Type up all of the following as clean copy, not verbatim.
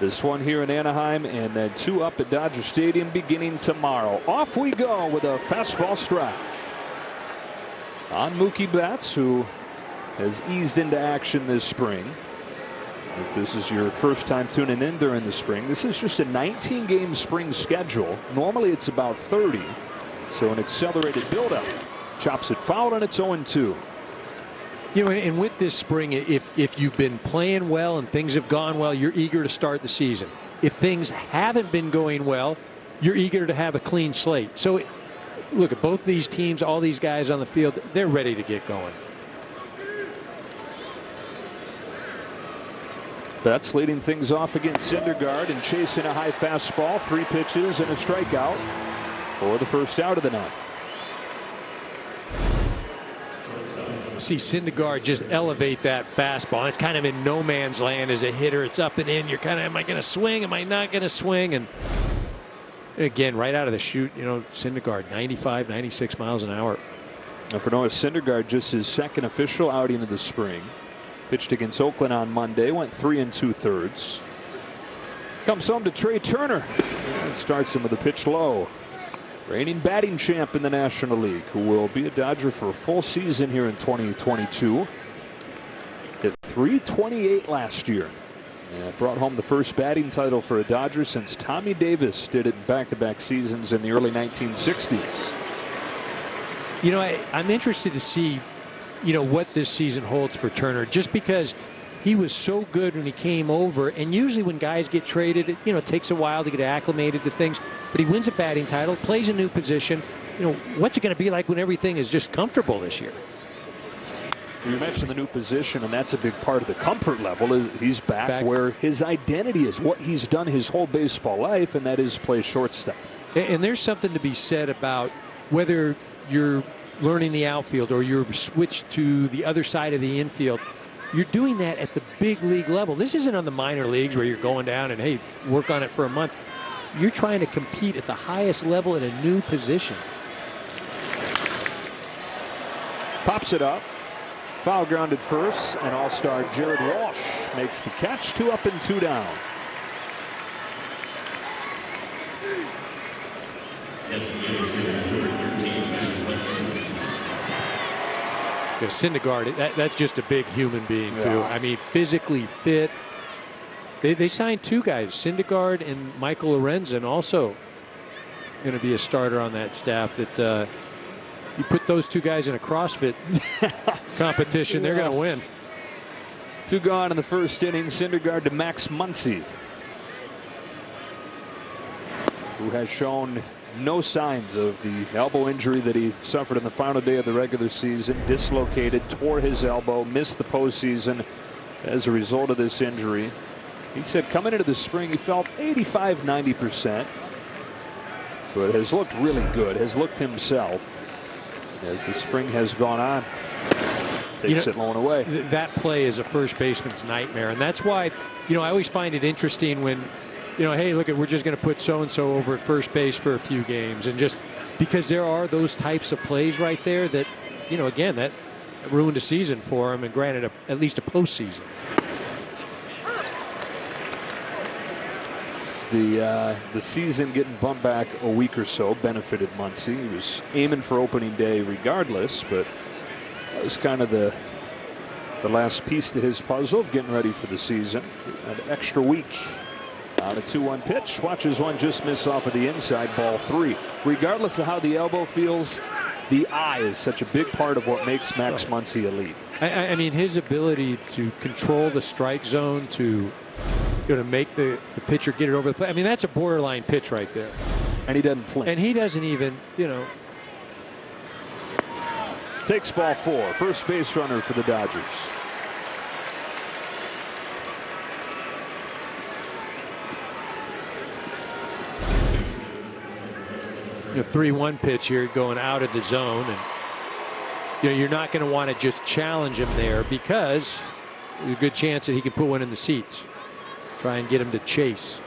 This one here in Anaheim, and then 2 up at Dodger Stadium beginning tomorrow. Off we go with a fastball strike on Mookie Betts, who has eased into action this spring. If this is your first time tuning in during the spring, this is just a 19-game spring schedule. Normally it's about 30, so an accelerated buildup. Chops it foul, and it's 0-2. You know, and with this spring, if you've been playing well and things have gone well, you're eager to start the season. If things haven't been going well, you're eager to have a clean slate. So look at both these teams, all these guys on the field, they're ready to get going. Betts leading things off against Syndergaard and chasing a high fastball. 3 pitches and a strikeout for the first out of the night. See Syndergaard just elevate that fastball. It's kind of in no man's land as a hitter. It's up and in. You're kind of, am I going to swing? Am I not going to swing? And again, right out of the chute, you know, Syndergaard 95, 96 miles an hour. Now for Noah Syndergaard, just his second official outing of the spring. Pitched against Oakland on Monday, went 3 2/3. Comes home to Trey Turner and starts him with a pitch low. Reigning batting champ in the National League, who will be a Dodger for a full season here in 2022. Hit .328 last year. And brought home the first batting title for a Dodger since Tommy Davis did it in back-to-back seasons in the early 1960s. You know, I'm interested to see, you know, what this season holds for Turner, just because he was so good when he came over, and usually when guys get traded, you know, it takes a while to get acclimated to things, but he wins a batting title, plays a new position. You know, what's it going to be like when everything is just comfortable this year? You mentioned the new position, and that's a big part of the comfort level. Is he's back where his identity is, what he's done his whole baseball life, and that is play shortstop. And there's something to be said about whether you're learning the outfield or you're switched to the other side of the infield. You're doing that at the big league level. This isn't on the minor leagues where you're going down and, hey, work on it for a month. You're trying to compete at the highest level in a new position. Pops it up. Foul grounded first, and all-star Jared Walsh makes the catch. 2 up and 2 down. Syndergaard, that's just a big human being, too. Yeah. I mean, physically fit. They signed 2 guys, Syndergaard and Michael Lorenzen, also going to be a starter on that staff. That you put those 2 guys in a CrossFit competition, they're going to win. 2 gone in the first inning. Syndergaard to Max Muncy, who has shown no signs of the elbow injury that he suffered in the final day of the regular season. Dislocated, tore his elbow, missed the postseason as a result of this injury. He said coming into the spring he felt 85–90%, but has looked really good, has looked himself as the spring has gone on. Takes it low and away. That play is a first baseman's nightmare, and that's why, you know, I always find it interesting when, you know, hey, look, we're just going to put so-and-so over at first base for a few games, and just because there are those types of plays right there that, you know, again, that ruined a season for him, and granted at least a postseason. The season getting bumped back a week or so benefited Muncy. He was aiming for opening day regardless, but that was kind of the last piece to his puzzle of getting ready for the season. An extra week. On a 2-1 pitch, watches one just miss off of the inside, ball 3. Regardless of how the elbow feels, the eye is such a big part of what makes Max Muncy elite. I mean, his ability to control the strike zone, to make the pitcher get it over the plate. I mean, that's a borderline pitch right there. And he doesn't flinch. And he doesn't even, you know. Takes ball 4, first base runner for the Dodgers. 3-1 pitch here going out of the zone, and you're not going to want to just challenge him there, because there's a good chance that he can put one in the seats. Try and get him to chase.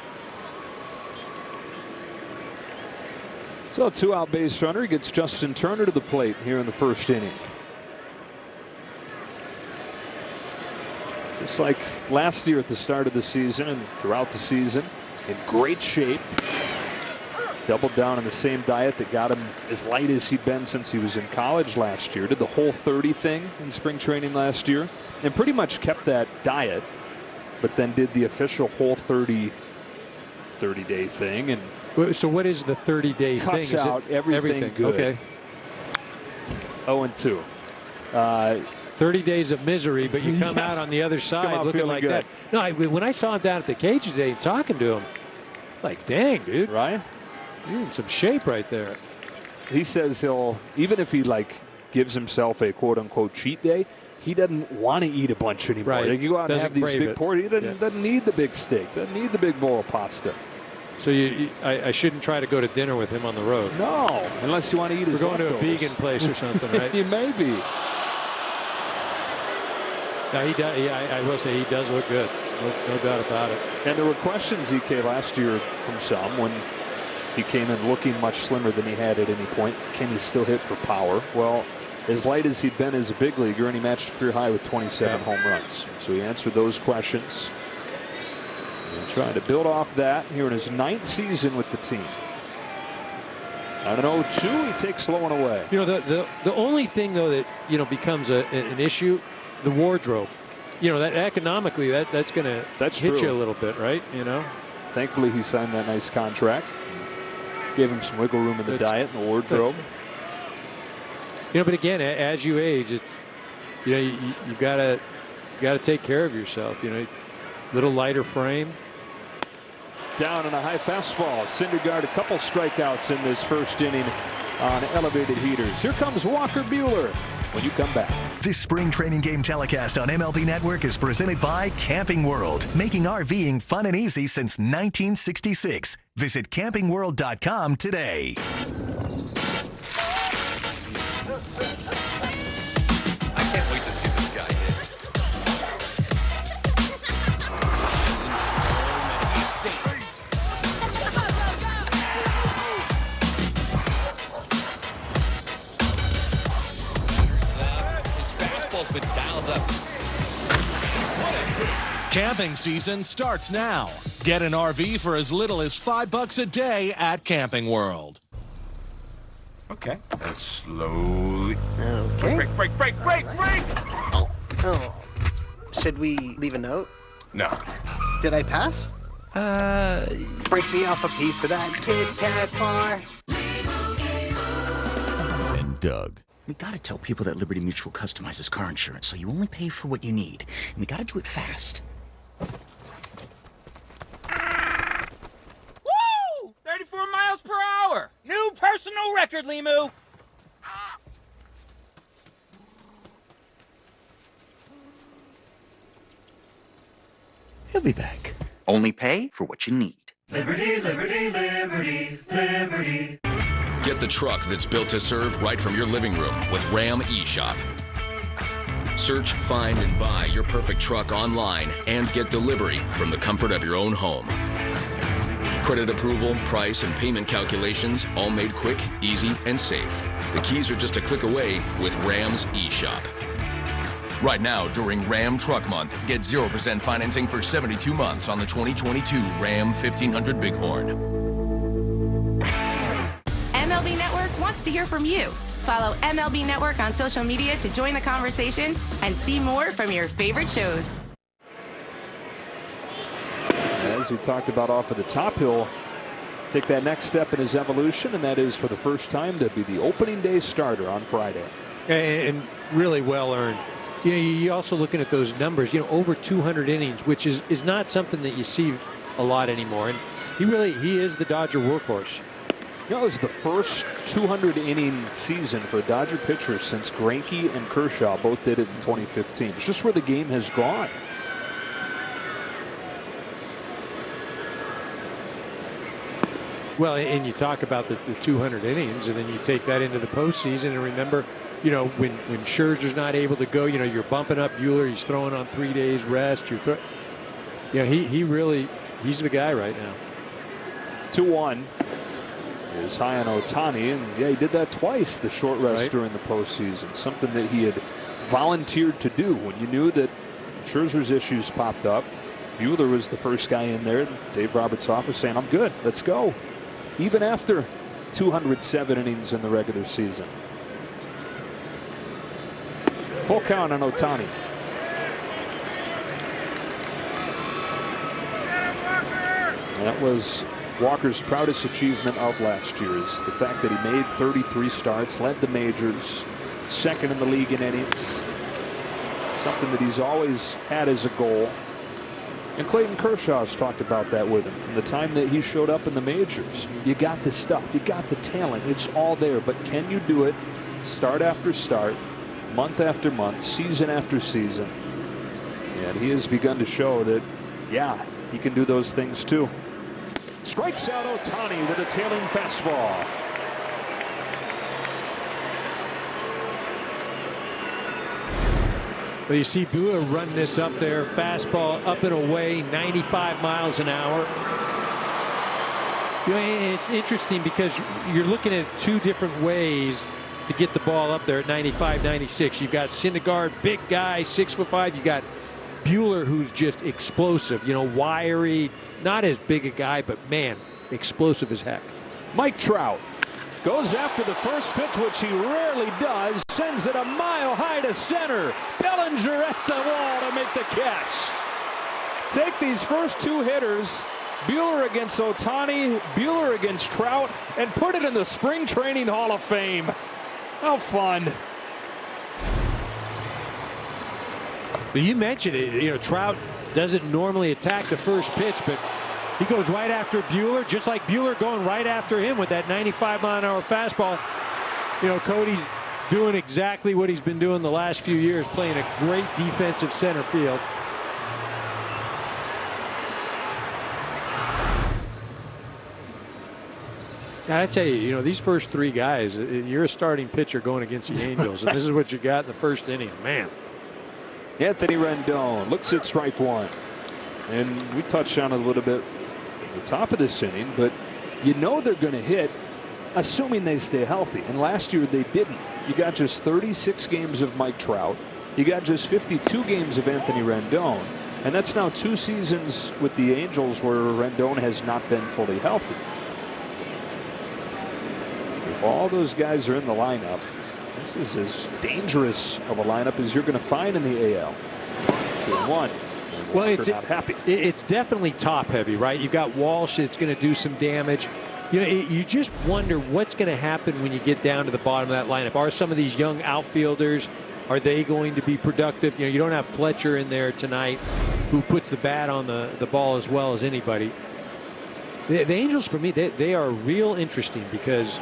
So 2-out base runner gets Justin Turner to the plate here in the first inning. Just like last year at the start of the season and throughout the season, in great shape. Doubled down on the same diet that got him as light as he'd been since he was in college last year. Did the whole 30 thing in spring training last year and pretty much kept that diet, but then did the official whole 30-day thing. And so what is the 30-day thing? Cuts out everything good. Okay. 0-2. 30 days of misery, but you come Yes. out on the other side looking like good. that. No, when I saw him down at the cage today and talking to him, like, dang, dude. Right? You're in some shape right there. He says he'll, even if he gives himself a quote-unquote cheat day, he doesn't want to eat a bunch anymore. Right. Like, you go out and Doesn't have these crave big it. portions. He doesn't need the big steak. Doesn't need the big bowl of pasta. So I shouldn't try to go to dinner with him on the road. No, unless you want to eat his We're going leftovers. to a vegan place or something, right? You may be. No, he does. I will say he does look good. No doubt about it. And there were questions, EK, last year from some when he came in looking much slimmer than he had at any point. Can he still hit for power? Well, as light as he'd been as a big leaguer, and he matched a career high with 27 home runs. So he answered those questions. And trying to build off that here in his 9th season with the team. On an 0-2, he takes low and away. You know, the only thing though that becomes an issue, the wardrobe. You know, that economically that's going to hit you a little bit, right? You know. Thankfully, he signed that nice contract. Gave him some wiggle room in the diet and the wardrobe. But again, as you age, it's you've got to take care of yourself. Little lighter frame. Down on a high fastball. Syndergaard a couple strikeouts in this first inning on elevated heaters. Here comes Walker Buehler when you come back. This spring training game telecast on MLB Network is presented by Camping World, making RVing fun and easy since 1966. Visit campingworld.com today. I can't wait to see this guy hit. His fastball's been dialed up. Camping season starts now. Get an RV for as little as $5 a day at Camping World. Okay. And slowly. Okay. Break. Oh. Should we leave a note? No. Did I pass? Break me off a piece of that Kit Kat bar. And Doug. We gotta tell people that Liberty Mutual customizes car insurance, so you only pay for what you need. And we gotta do it fast. Woo! 34 miles per hour! New personal record, Limu! He'll be back. Only pay for what you need. Liberty, liberty, liberty, liberty. Get the truck that's built to serve right from your living room with Ram eShop. Search, find, and buy your perfect truck online and get delivery from the comfort of your own home. Credit approval, price, and payment calculations all made quick, easy, and safe. The keys are just a click away with Ram's eShop. Right now, during Ram Truck Month, get 0% financing for 72 months on the 2022 Ram 1500 Bighorn. MLB Network wants to hear from you. Follow MLB Network on social media to join the conversation and see more from your favorite shows. As we talked about off of the top, he'll take that next step in his evolution, and that is for the first time to be the opening day starter on Friday. And really well earned. You're also looking at those numbers, over 200 innings, which is not something that you see a lot anymore. And he is the Dodger workhorse. It was the first 200-inning season for a Dodger pitcher since Greinke and Kershaw both did it in 2015. It's just where the game has gone. Well, and you talk about the 200 innings, and then you take that into the postseason, and remember, when Scherzer's not able to go, you're bumping up Buehler. He's throwing on 3 days rest. He's the guy right now. 2-1 is high on Ohtani, and he did that twice, the short rest during the postseason. Something that he had volunteered to do when you knew that Scherzer's issues popped up. Buehler was the first guy in there. Dave Roberts' office saying, I'm good, let's go. Even after 207 innings in the regular season. Full count on Ohtani. That was Walker's proudest achievement of last year, is the fact that he made 33 starts, led the majors, second in the league in innings. Something that he's always had as a goal. And Clayton Kershaw's talked about that with him from the time that he showed up in the majors. You got the stuff, you got the talent, it's all there, but can you do it start after start, month after month, season after season? And he has begun to show that, yeah, he can do those things too. Strikes out Ohtani with a tailing fastball. Well, you see Buehler run this up there, fastball up and away, 95 miles an hour. You know, it's interesting because you're looking at two different ways to get the ball up there at 95, 96. You've got Syndergaard, big guy, 6'5". You got Buehler, who's just explosive, you know, wiry, not as big a guy, but man, explosive as heck. Mike Trout goes after the first pitch, which he rarely does, sends it a mile high to center. Bellinger at the wall to make the catch. Take these first two hitters, Buehler against Ohtani, Buehler against Trout, and put it in the Spring Training Hall of Fame. How fun. But you mentioned it, you know, Trout doesn't normally attack the first pitch, but he goes right after Buehler, just like Buehler going right after him with that 95-mile-an-hour fastball. You know, Cody's doing exactly what he's been doing the last few years, playing a great defensive center field. I tell you, you know, these first three guys, you're a starting pitcher going against the Angels, and this is what you got in the first inning. Man. Anthony Rendon looks at strike one. And we touched on it a little bit at the top of this inning, but you know they're going to hit, assuming they stay healthy. And last year they didn't. You got just 36 games of Mike Trout. You got just 52 games of Anthony Rendon. And that's now 2 seasons with the Angels where Rendon has not been fully healthy. If all those guys are in the lineup, this is as dangerous of a lineup as you're going to find in the AL. 2-1. Well, it's definitely top heavy, right? You've got Walsh that's going to do some damage. You know, you just wonder what's going to happen when you get down to the bottom of that lineup. Are some of these young outfielders, are they going to be productive? You know, you don't have Fletcher in there tonight, who puts the bat on the ball as well as anybody. The Angels, for me, they are real interesting because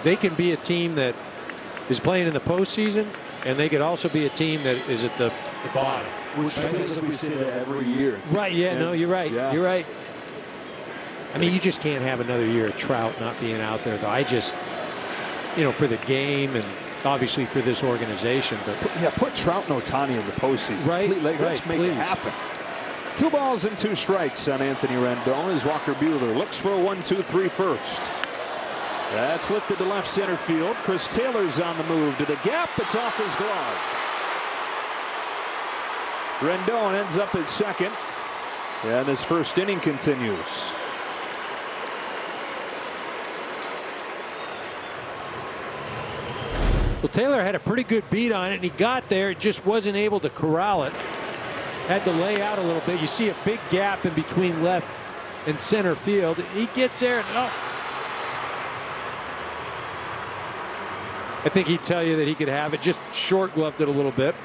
they can be a team that is playing in the postseason, and they could also be a team that is at the bottom. Which feels like we say that every year. Right, yeah, no, you're right. Yeah. You're right. I mean, you just can't have another year of Trout not being out there, though. I just, you know, for the game and obviously for this organization. But put Trout and Ohtani in the postseason. Right, let's make it happen. 2 balls and 2 strikes on Anthony Rendon as Walker Buehler looks for a 1-2-3 first. That's lifted to left center field. Chris Taylor's on the move to the gap. It's off his glove. Rendon ends up at second. And this first inning continues. Well, Taylor had a pretty good beat on it, and he got there, just wasn't able to corral it. Had to lay out a little bit. You see a big gap in between left and center field. He gets there, and I think he'd tell you that he could have it. Just short gloved it a little bit.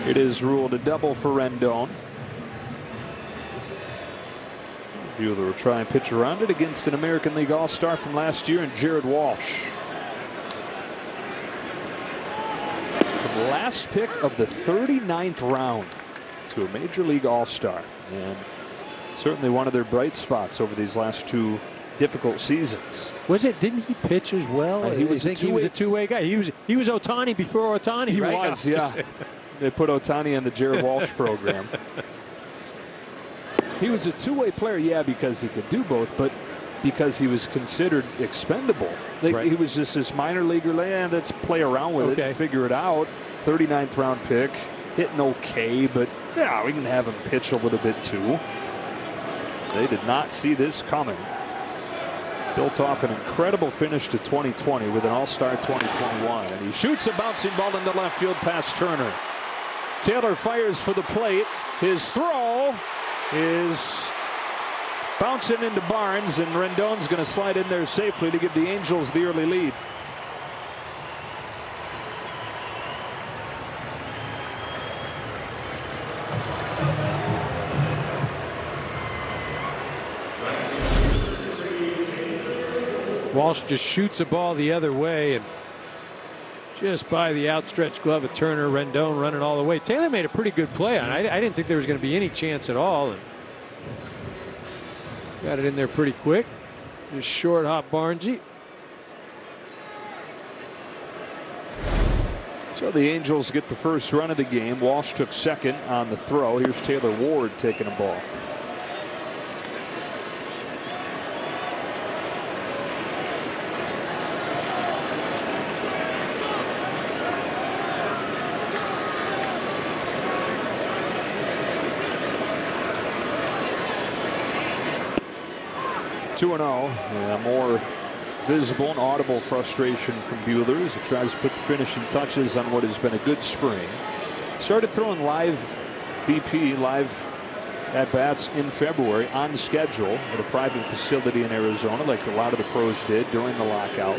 It is ruled a double for Rendon. Buehler will try and pitch around it against an American League All-Star from last year and Jared Walsh. From the last pick of the 39th round to a Major League All-Star. And certainly one of their bright spots over these last 2 difficult seasons. Didn't he pitch as well? He was a two-way guy. He was Ohtani before Ohtani. He right? was, yeah. They put Ohtani in the Jared Walsh program. He was a two-way player, yeah, because he could do both, but because he was considered expendable. He was just this minor leaguer. Let's play around with it and figure it out. 39th round pick, hitting okay, but yeah, we can have him pitch a little bit too. They did not see this coming. Built off an incredible finish to 2020 with an all-star 2021. And he shoots a bouncing ball into left field past Turner. Taylor fires for the plate. His throw is bouncing into Barnes, and Rendon's going to slide in there safely to give the Angels the early lead. Walsh just shoots a ball the other way, and just by the outstretched glove of Turner, Rendon running all the way. Taylor made a pretty good play on it. I didn't think there was going to be any chance at all, and got it in there pretty quick. Just short hop Barnesy. So the Angels get the first run of the game. Walsh took second on the throw. Here's Taylor Ward taking a ball. Two and 0. More visible and audible frustration from Buehler as he tries to put the finishing touches on what has been a good spring. Started throwing live BP, live at bats in February on schedule at a private facility in Arizona, like a lot of the pros did during the lockout.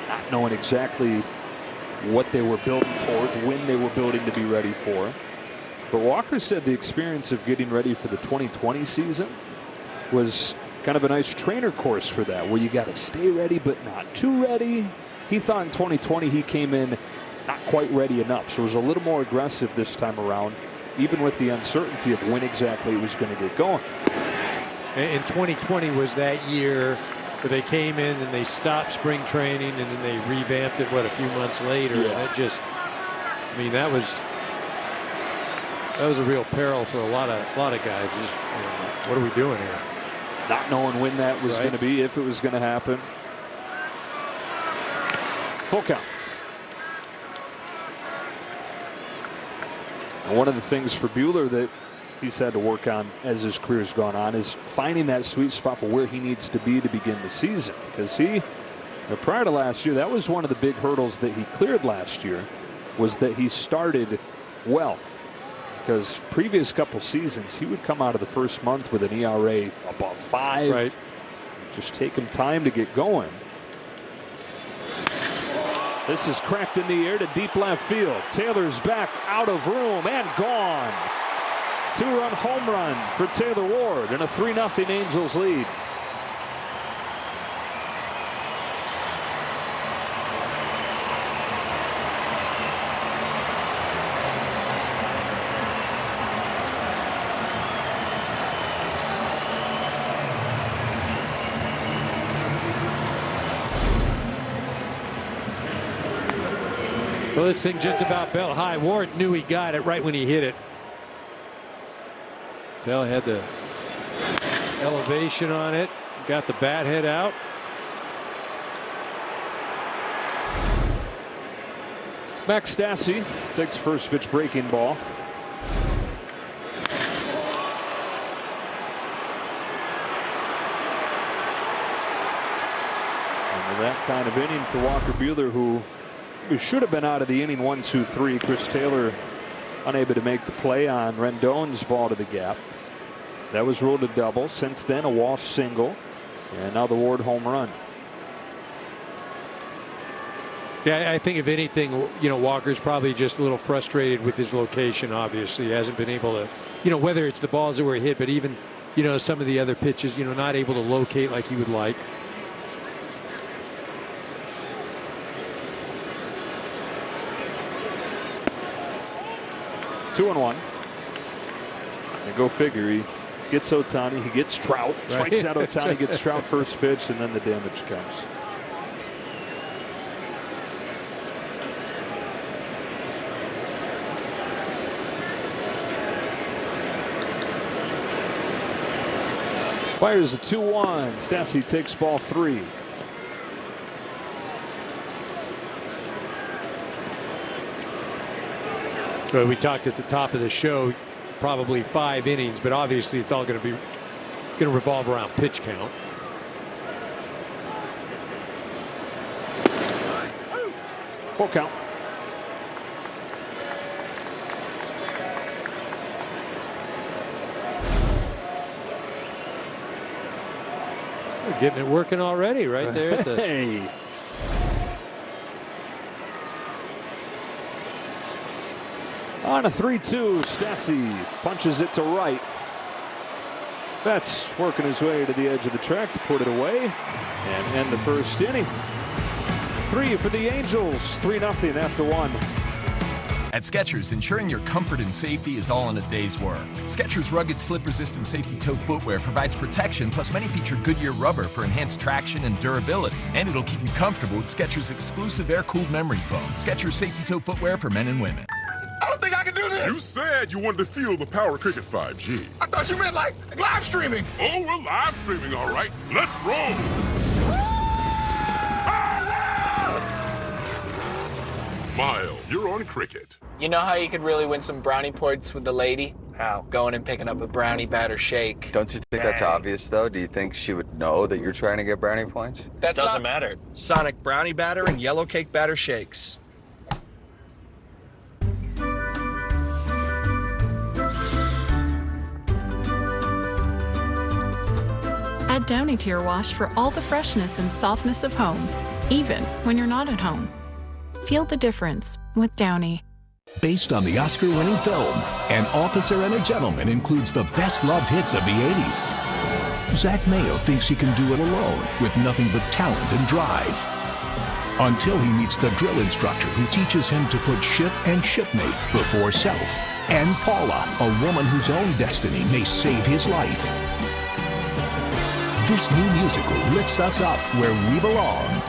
Not knowing exactly what they were building towards, when they were building to be ready for. But Walker said the experience of getting ready for the 2020 season was kind of a nice trainer course for that, where you got to stay ready but not too ready. He thought in 2020 he came in not quite ready enough, so it was a little more aggressive this time around, even with the uncertainty of when exactly it was going to get going. And 2020 was that year where they came in and they stopped spring training, and then they revamped it a few months later. Yeah. And it just, I mean, that was a real peril for a lot of guys. Just, what are we doing here? Not knowing when that was going to be, if it was going to happen. Full count. And one of the things for Buehler that he's had to work on as his career's gone on is finding that sweet spot for where he needs to be to begin the season. Because prior to last year, that was one of the big hurdles that he cleared last year, was that he started well. Because previous couple seasons, he would come out of the first month with an ERA above 5. Right. Just take him time to get going. This is cracked in the air to deep left field. Taylor's back out of room and gone. 2-run home run for Taylor Ward and a 3-0 Angels lead. Well, this thing just about belt high. Ward knew he got it right when he hit it. Tell had the elevation on it. Got the bat head out. Max Stassi takes first pitch breaking ball. And that kind of inning for Walker Buehler, who should have been out of the inning 1-2-3. Chris Taylor unable to make the play on Rendon's ball to the gap. That was ruled a double. Since then, a Walsh single, and now the Ward home run. Yeah, I think if anything, Walker's probably just a little frustrated with his location. Obviously, he hasn't been able to, whether it's the balls that were hit, but even, some of the other pitches, not able to locate like he would like. Two and one. And go figure, he gets Ohtani, he gets Trout, strikes out Ohtani, gets Trout first pitch, and then the damage comes. Fires a 2-1. Stassi takes ball 3. Well, we talked at the top of the show, probably 5 innings, but obviously it's all going to revolve around pitch count. Full count. We're getting it working already right there at the Hey. On a 3-2, Stassi punches it to right. Betts working his way to the edge of the track to put it away and end the first inning. 3 for the Angels, 3-0 after 1. At Skechers, ensuring your comfort and safety is all in a day's work. Skechers rugged slip-resistant safety toe footwear provides protection, plus many feature Goodyear rubber for enhanced traction and durability. And it'll keep you comfortable with Skechers' exclusive air-cooled memory foam. Skechers safety toe footwear for men and women. I don't think I can do this. You said you wanted to feel the power of Cricket 5G. I thought you meant like live streaming. Oh, we're live streaming, all right. Let's roll. Smile, you're on Cricket. You know how you could really win some brownie points with the lady? How? Going and picking up a brownie batter shake. Don't you think that's obvious, though? Do you think she would know that you're trying to get brownie points? That doesn't matter. Sonic brownie batter and yellow cake batter shakes. Add Downy to your wash for all the freshness and softness of home, even when you're not at home. Feel the difference with Downy. Based on the Oscar-winning film, An Officer and a Gentleman includes the best-loved hits of the 80s. Zach Mayo thinks he can do it alone with nothing but talent and drive. Until he meets the drill instructor who teaches him to put ship and shipmate before self. And Paula, a woman whose own destiny may save his life. This new musical lifts us up where we belong.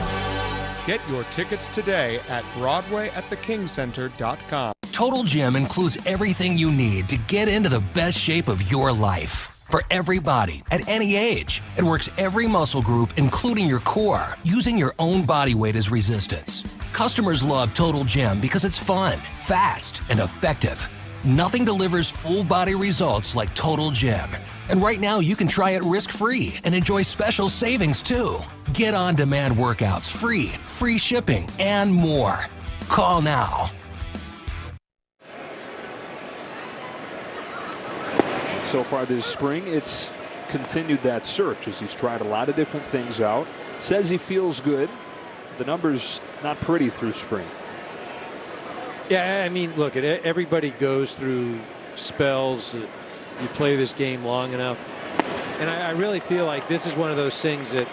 Get your tickets today at BroadwayAtTheKingCenter.com. Total Gym includes everything you need to get into the best shape of your life. For everybody, at any age. It works every muscle group, including your core, using your own body weight as resistance. Customers love Total Gym because it's fun, fast, and effective. Nothing delivers full body results like Total Gym. And right now you can try it risk-free and enjoy special savings too. Get on-demand workouts free shipping, and more. Call now. So far this spring, it's continued that search as he's tried a lot of different things out. Says he feels good. The numbers not pretty through spring. Yeah, I mean, look, everybody goes through spells. You play this game long enough. And I really feel like this is one of those things that,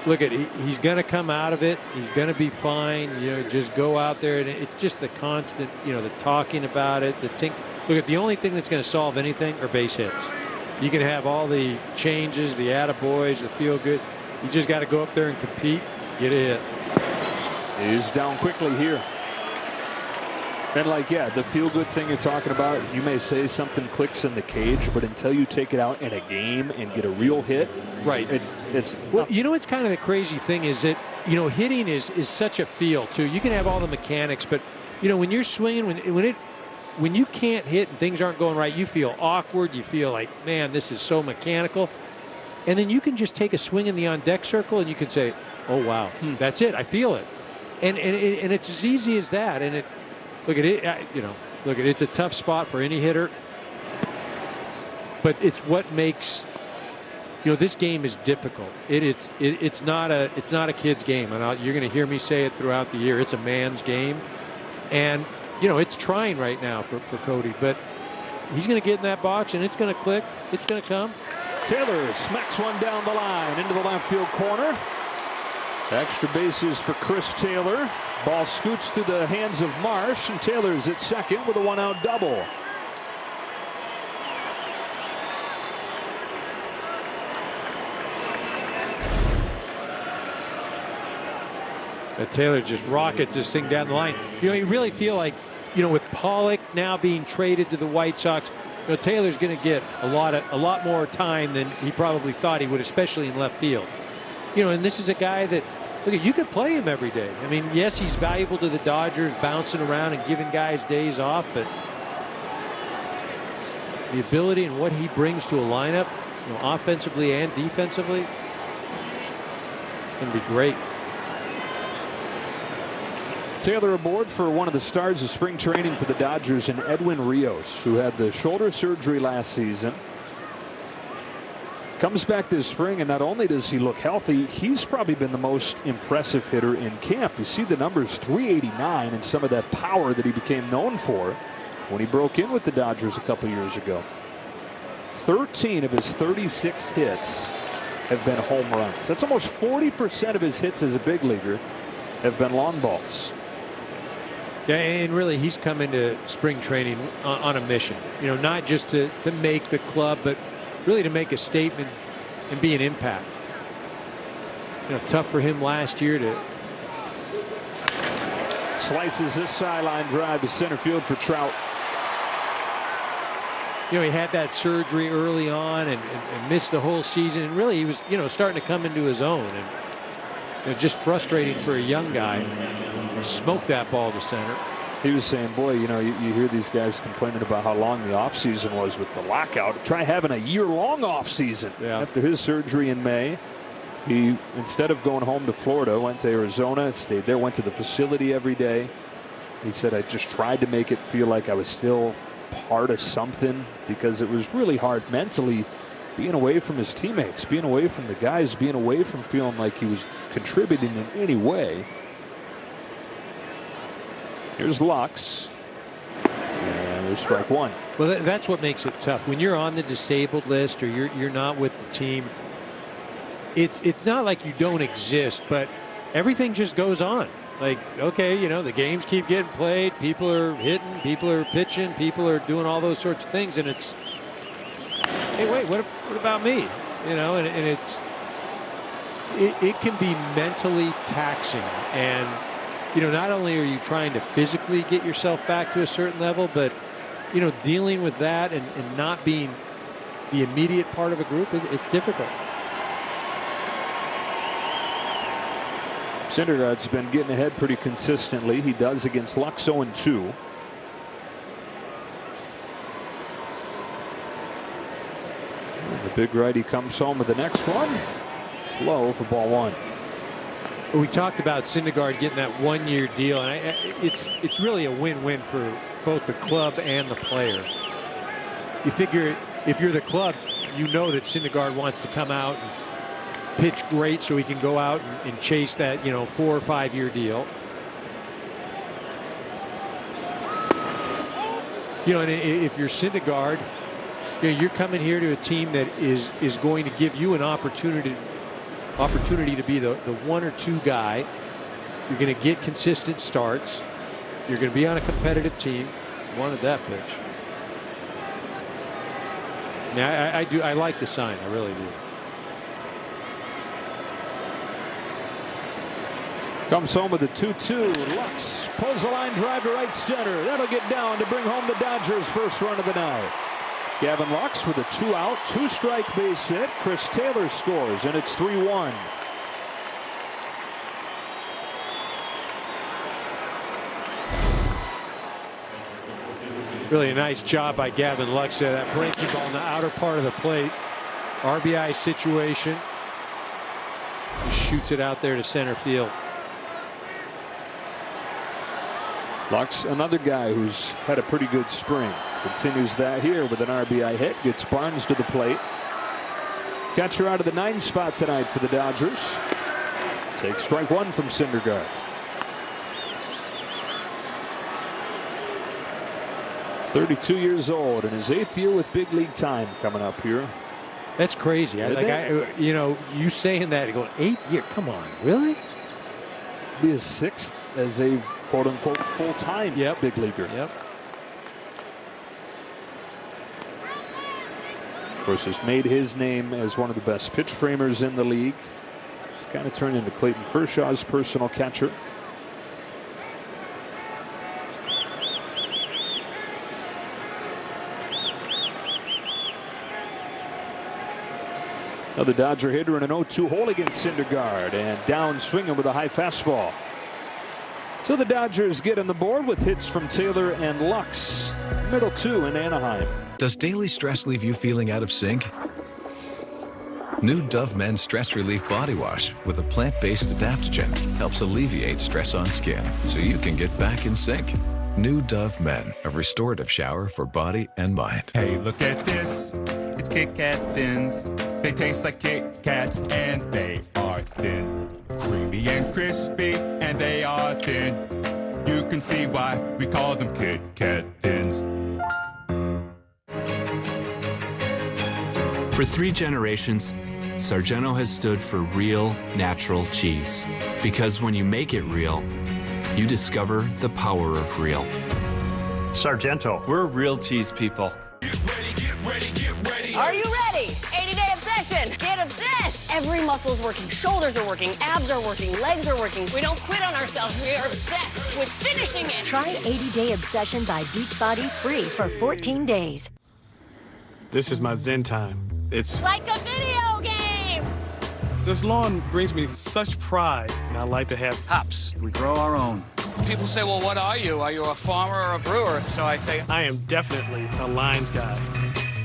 look, he's going to come out of it. He's going to be fine. You know, just go out there. And it's just the constant, you know, the talking about it. Look, the only thing that's going to solve anything are base hits. You can have all the changes, the attaboys, the feel good. You just got to go up there and compete, get a hit. He's down quickly here. And like, yeah, the feel-good thing you're talking about, you may say something clicks in the cage, but until you take it out in a game and get a real hit, right? It's well, you know, it's kind of the crazy thing is that, you know, hitting is such a feel too. You can have all the mechanics, but you know, when you're swinging, when you can't hit and things aren't going right, you feel awkward. You feel like, man, this is so mechanical. And then you can just take a swing in the on-deck circle and you can say, oh wow, that's it. I feel it, and it's as easy as that. And look at it, you know. Look, it's a tough spot for any hitter, but it's what makes, you know, this game is difficult. It's not a kid's game, and you're going to hear me say it throughout the year. It's a man's game, and you know it's trying right now for Cody, but he's going to get in that box, and it's going to click. It's going to come. Taylor smacks one down the line into the left field corner. Extra bases for Chris Taylor. Ball scoots through the hands of Marsh, and Taylor's at second with a one-out double. Taylor just rockets this thing down the line. You know, you really feel like, you know, with Pollock now being traded to the White Sox, You know, Taylor's going to get a lot more time than he probably thought he would, especially in left field. You know, and this is a guy that, look, you could play him every day. I mean, yes, he's valuable to the Dodgers, bouncing around and giving guys days off, but the ability and what he brings to a lineup, you know, offensively and defensively, it's going to be great. Taylor aboard for one of the stars of spring training for the Dodgers in Edwin Rios, who had the shoulder surgery last season. Comes back this spring, and not only does he look healthy, he's probably been the most impressive hitter in camp. You see the numbers, 389, and some of that power that he became known for when he broke in with the Dodgers a couple years ago. 13 of his 36 hits have been home runs. That's almost 40% of his hits as a big leaguer have been long balls. Yeah, and really he's come into spring training on a mission. You know, not just to make the club, but really to make a statement and be an impact. You know, tough for him last year to. Slices this sideline drive to center field for Trout. You know, he had that surgery early on and missed the whole season, and really he was, you know, starting to come into his own, and you know, just frustrating for a young guy. He smoked that ball to center. He was saying, boy, you know, you hear these guys complaining about how long the offseason was with the lockout. Try having a year-long offseason. Yeah. After his surgery in May, he, instead of going home to Florida, went to Arizona, stayed there, went to the facility every day. He said, I just tried to make it feel like I was still part of something, because it was really hard mentally being away from his teammates, being away from the guys, being away from feeling like he was contributing in any way. Here's Lux. And there's strike one. Well, that's what makes it tough. When you're on the disabled list or you're not with the team, it's not like you don't exist, but everything just goes on. Like, okay, you know, the games keep getting played, people are hitting, people are pitching, people are doing all those sorts of things, and it's, hey, wait, what about me? You know, and it can be mentally taxing. And you know, not only are you trying to physically get yourself back to a certain level, but, you know, dealing with that and not being the immediate part of a group, it's difficult. Syndergaard's been getting ahead pretty consistently. He does against Lux 0-2. The big righty comes home with the next one. It's low for ball one. We talked about Syndergaard getting that one-year deal, and it's really a win-win for both the club and the player. You figure if you're the club, you know that Syndergaard wants to come out and pitch great so he can go out and chase that, you know, 4 or 5 year deal. You know, and if you're Syndergaard, you know, you're coming here to a team that is going to give you an opportunity to be the 1 or 2 guy. You're going to get consistent starts. You're going to be on a competitive team. Wanted that pitch. Now I like the sign. I really do. Comes home with a 2-2. Lux pulls the line drive to right center. That'll get down to bring home the Dodgers' first run of the night. Gavin Lux with a 2-out, 2-strike base hit. Chris Taylor scores, and it's 3-1. Really a nice job by Gavin Lux there. That breaking ball in the outer part of the plate. RBI situation. He shoots it out there to center field. Lux, another guy who's had a pretty good spring. Continues that here with an RBI hit. Gets Barnes to the plate. Catcher out of the 9 spot tonight for the Dodgers. Takes strike one from Syndergaard. "32 years old in his 8th year with big league time coming up here." That's crazy. You know, you saying that, going 8th year. Come on, really? Be his 6th as a quote-unquote full-time big leaguer. Yep. Of course, has made his name as one of the best pitch framers in the league. He's kind of turned into Clayton Kershaw's personal catcher. Another Dodger hitter in an 0-2 hole against Syndergaard, and down swinging with a high fastball. So the Dodgers get on the board with hits from Taylor and Lux. Middle 2 in Anaheim. Does daily stress leave you feeling out of sync? New Dove Men's Stress Relief Body Wash with a plant-based adaptogen helps alleviate stress on skin so you can get back in sync. New Dove Men, a restorative shower for body and mind. Hey, look at this. It's Kit Kat Thins. They taste like Kit Kats and they are thin. Creamy and crispy and they are thin. You can see why we call them Kit Kat Thins. For 3 generations, Sargento has stood for real, natural cheese. Because when you make it real, you discover the power of real. Sargento. We're real cheese people. Are you ready? 80-day obsession. Get obsessed. Every muscle's working. Shoulders are working. Abs are working. Legs are working. We don't quit on ourselves. We are obsessed with finishing it. Try 80-day obsession by Beachbody free for 14 days. This is my zen time. It's like a video game. This lawn brings me such pride, and I like to have hops. We grow our own. People say, well, what are you? Are you a farmer or a brewer? So I say, I am definitely a lines guy.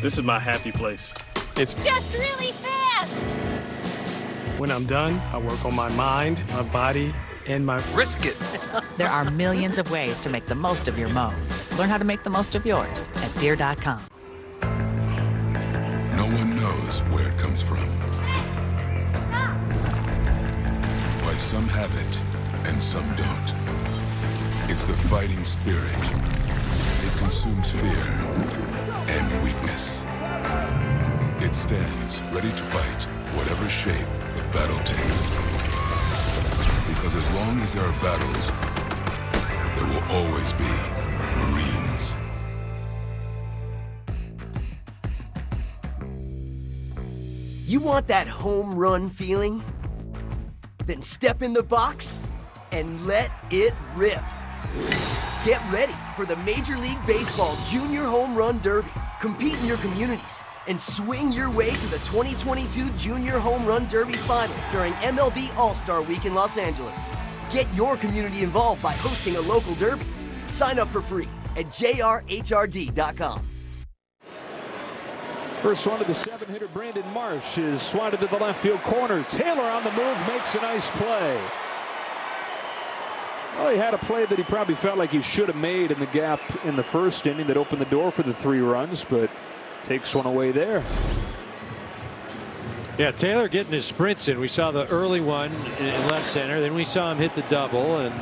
This is my happy place. It's just really fast. When I'm done, I work on my mind, my body, and my brisket. There are millions of ways to make the most of your mow. Learn how to make the most of yours at Deere.com. No one knows where it comes from. Why some have it and some don't. It's the fighting spirit. It consumes fear and weakness. It stands ready to fight whatever shape the battle takes. Because as long as there are battles, there will always be Marines. You want that home run feeling? Then step in the box and let it rip. Get ready for the Major League Baseball Junior Home Run Derby. Compete in your communities and swing your way to the 2022 Junior Home Run Derby Final during MLB All-Star Week in Los Angeles. Get your community involved by hosting a local derby. Sign up for free at jrhrd.com. First one to the 7-hitter Brandon Marsh is swatted to the left field corner. Taylor on the move makes a nice play. Well, he had a play that he probably felt like he should have made in the gap in the first inning that opened the door for the 3 runs, but takes one away there. Yeah, Taylor getting his sprints in. We saw the early one in left center. Then we saw him hit the double, and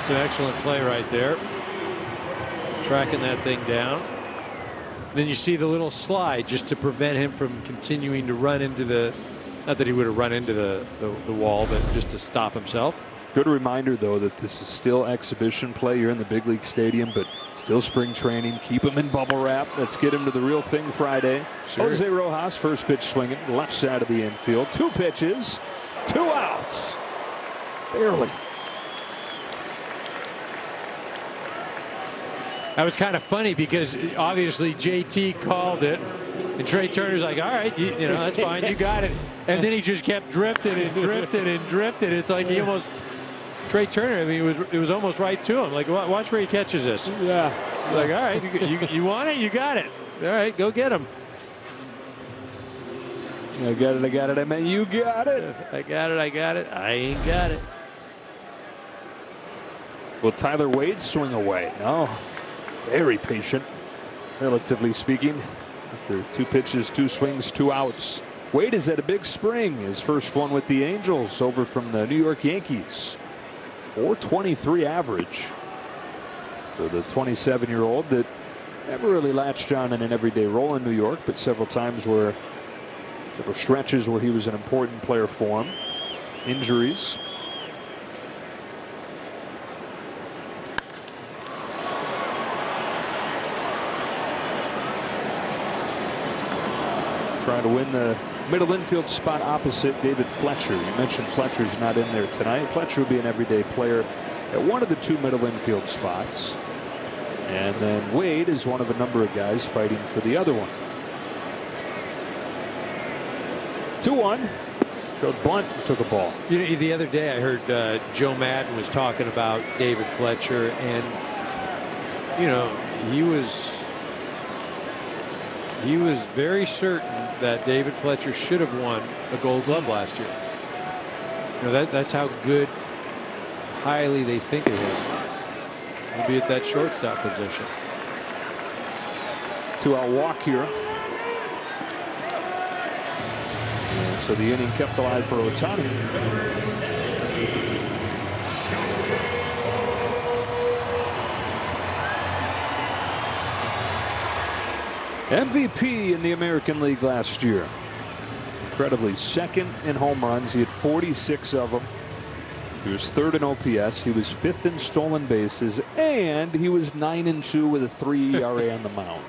it's an excellent play right there. Tracking that thing down. Then you see the little slide just to prevent him from continuing to run into the, not that he would have run into the wall, but just to stop himself. Good reminder, though, that this is still exhibition play. You're in the big league stadium, but still spring training. Keep him in bubble wrap. Let's get him to the real thing Friday. Sure. Jose Rojas, first pitch swinging, left side of the infield. 2 pitches, 2 outs. Barely. That was kind of funny because obviously JT called it, and Trey Turner's like, all right, you know, that's fine, you got it. And then he just kept drifting and drifting and drifting. It's like he almost, Trey Turner, I mean, it was almost right to him. Like, watch where he catches this. Yeah. Like, all right, you want it? You got it. All right, go get him. I got it. I mean, you got it. I got it. I ain't got it. Will Tyler Wade swing away? No. Very patient, relatively speaking. After 2 pitches, 2 swings, 2 outs. Wade is at a big spring. His first one with the Angels over from the New York Yankees. .423 average for the 27-year-old that never really latched on in an everyday role in New York, but several stretches where he was an important player for him. Injuries. Trying to win the middle infield spot opposite David Fletcher. You mentioned Fletcher's not in there tonight. Fletcher will be an everyday player at one of the 2 middle infield spots. And then Wade is one of a number of guys fighting for the other one. 2-1. Showed bunt, took a ball. You know, the other day I heard Joe Madden was talking about David Fletcher, and you know, he was very certain that David Fletcher should have won the Gold Glove last year. You know, that's how good, highly they think of him. He'll be at that shortstop position. 2-out walk here. And so the inning kept alive for Ohtani. MVP in the American League last year. Incredibly, second in home runs. He had 46 of them. He was third in OPS. He was fifth in stolen bases, and he was 9-2 with a 3 ERA on the mound.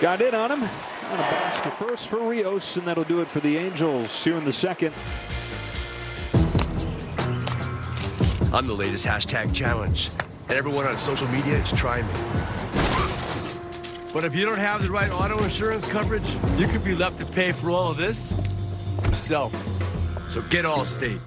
Got in on him. And a bounce to first for Rios, and that'll do it for the Angels here in the second. I'm the latest hashtag challenge, and everyone on social media is trying me. But if you don't have the right auto insurance coverage, you could be left to pay for all of this yourself. So get Allstate.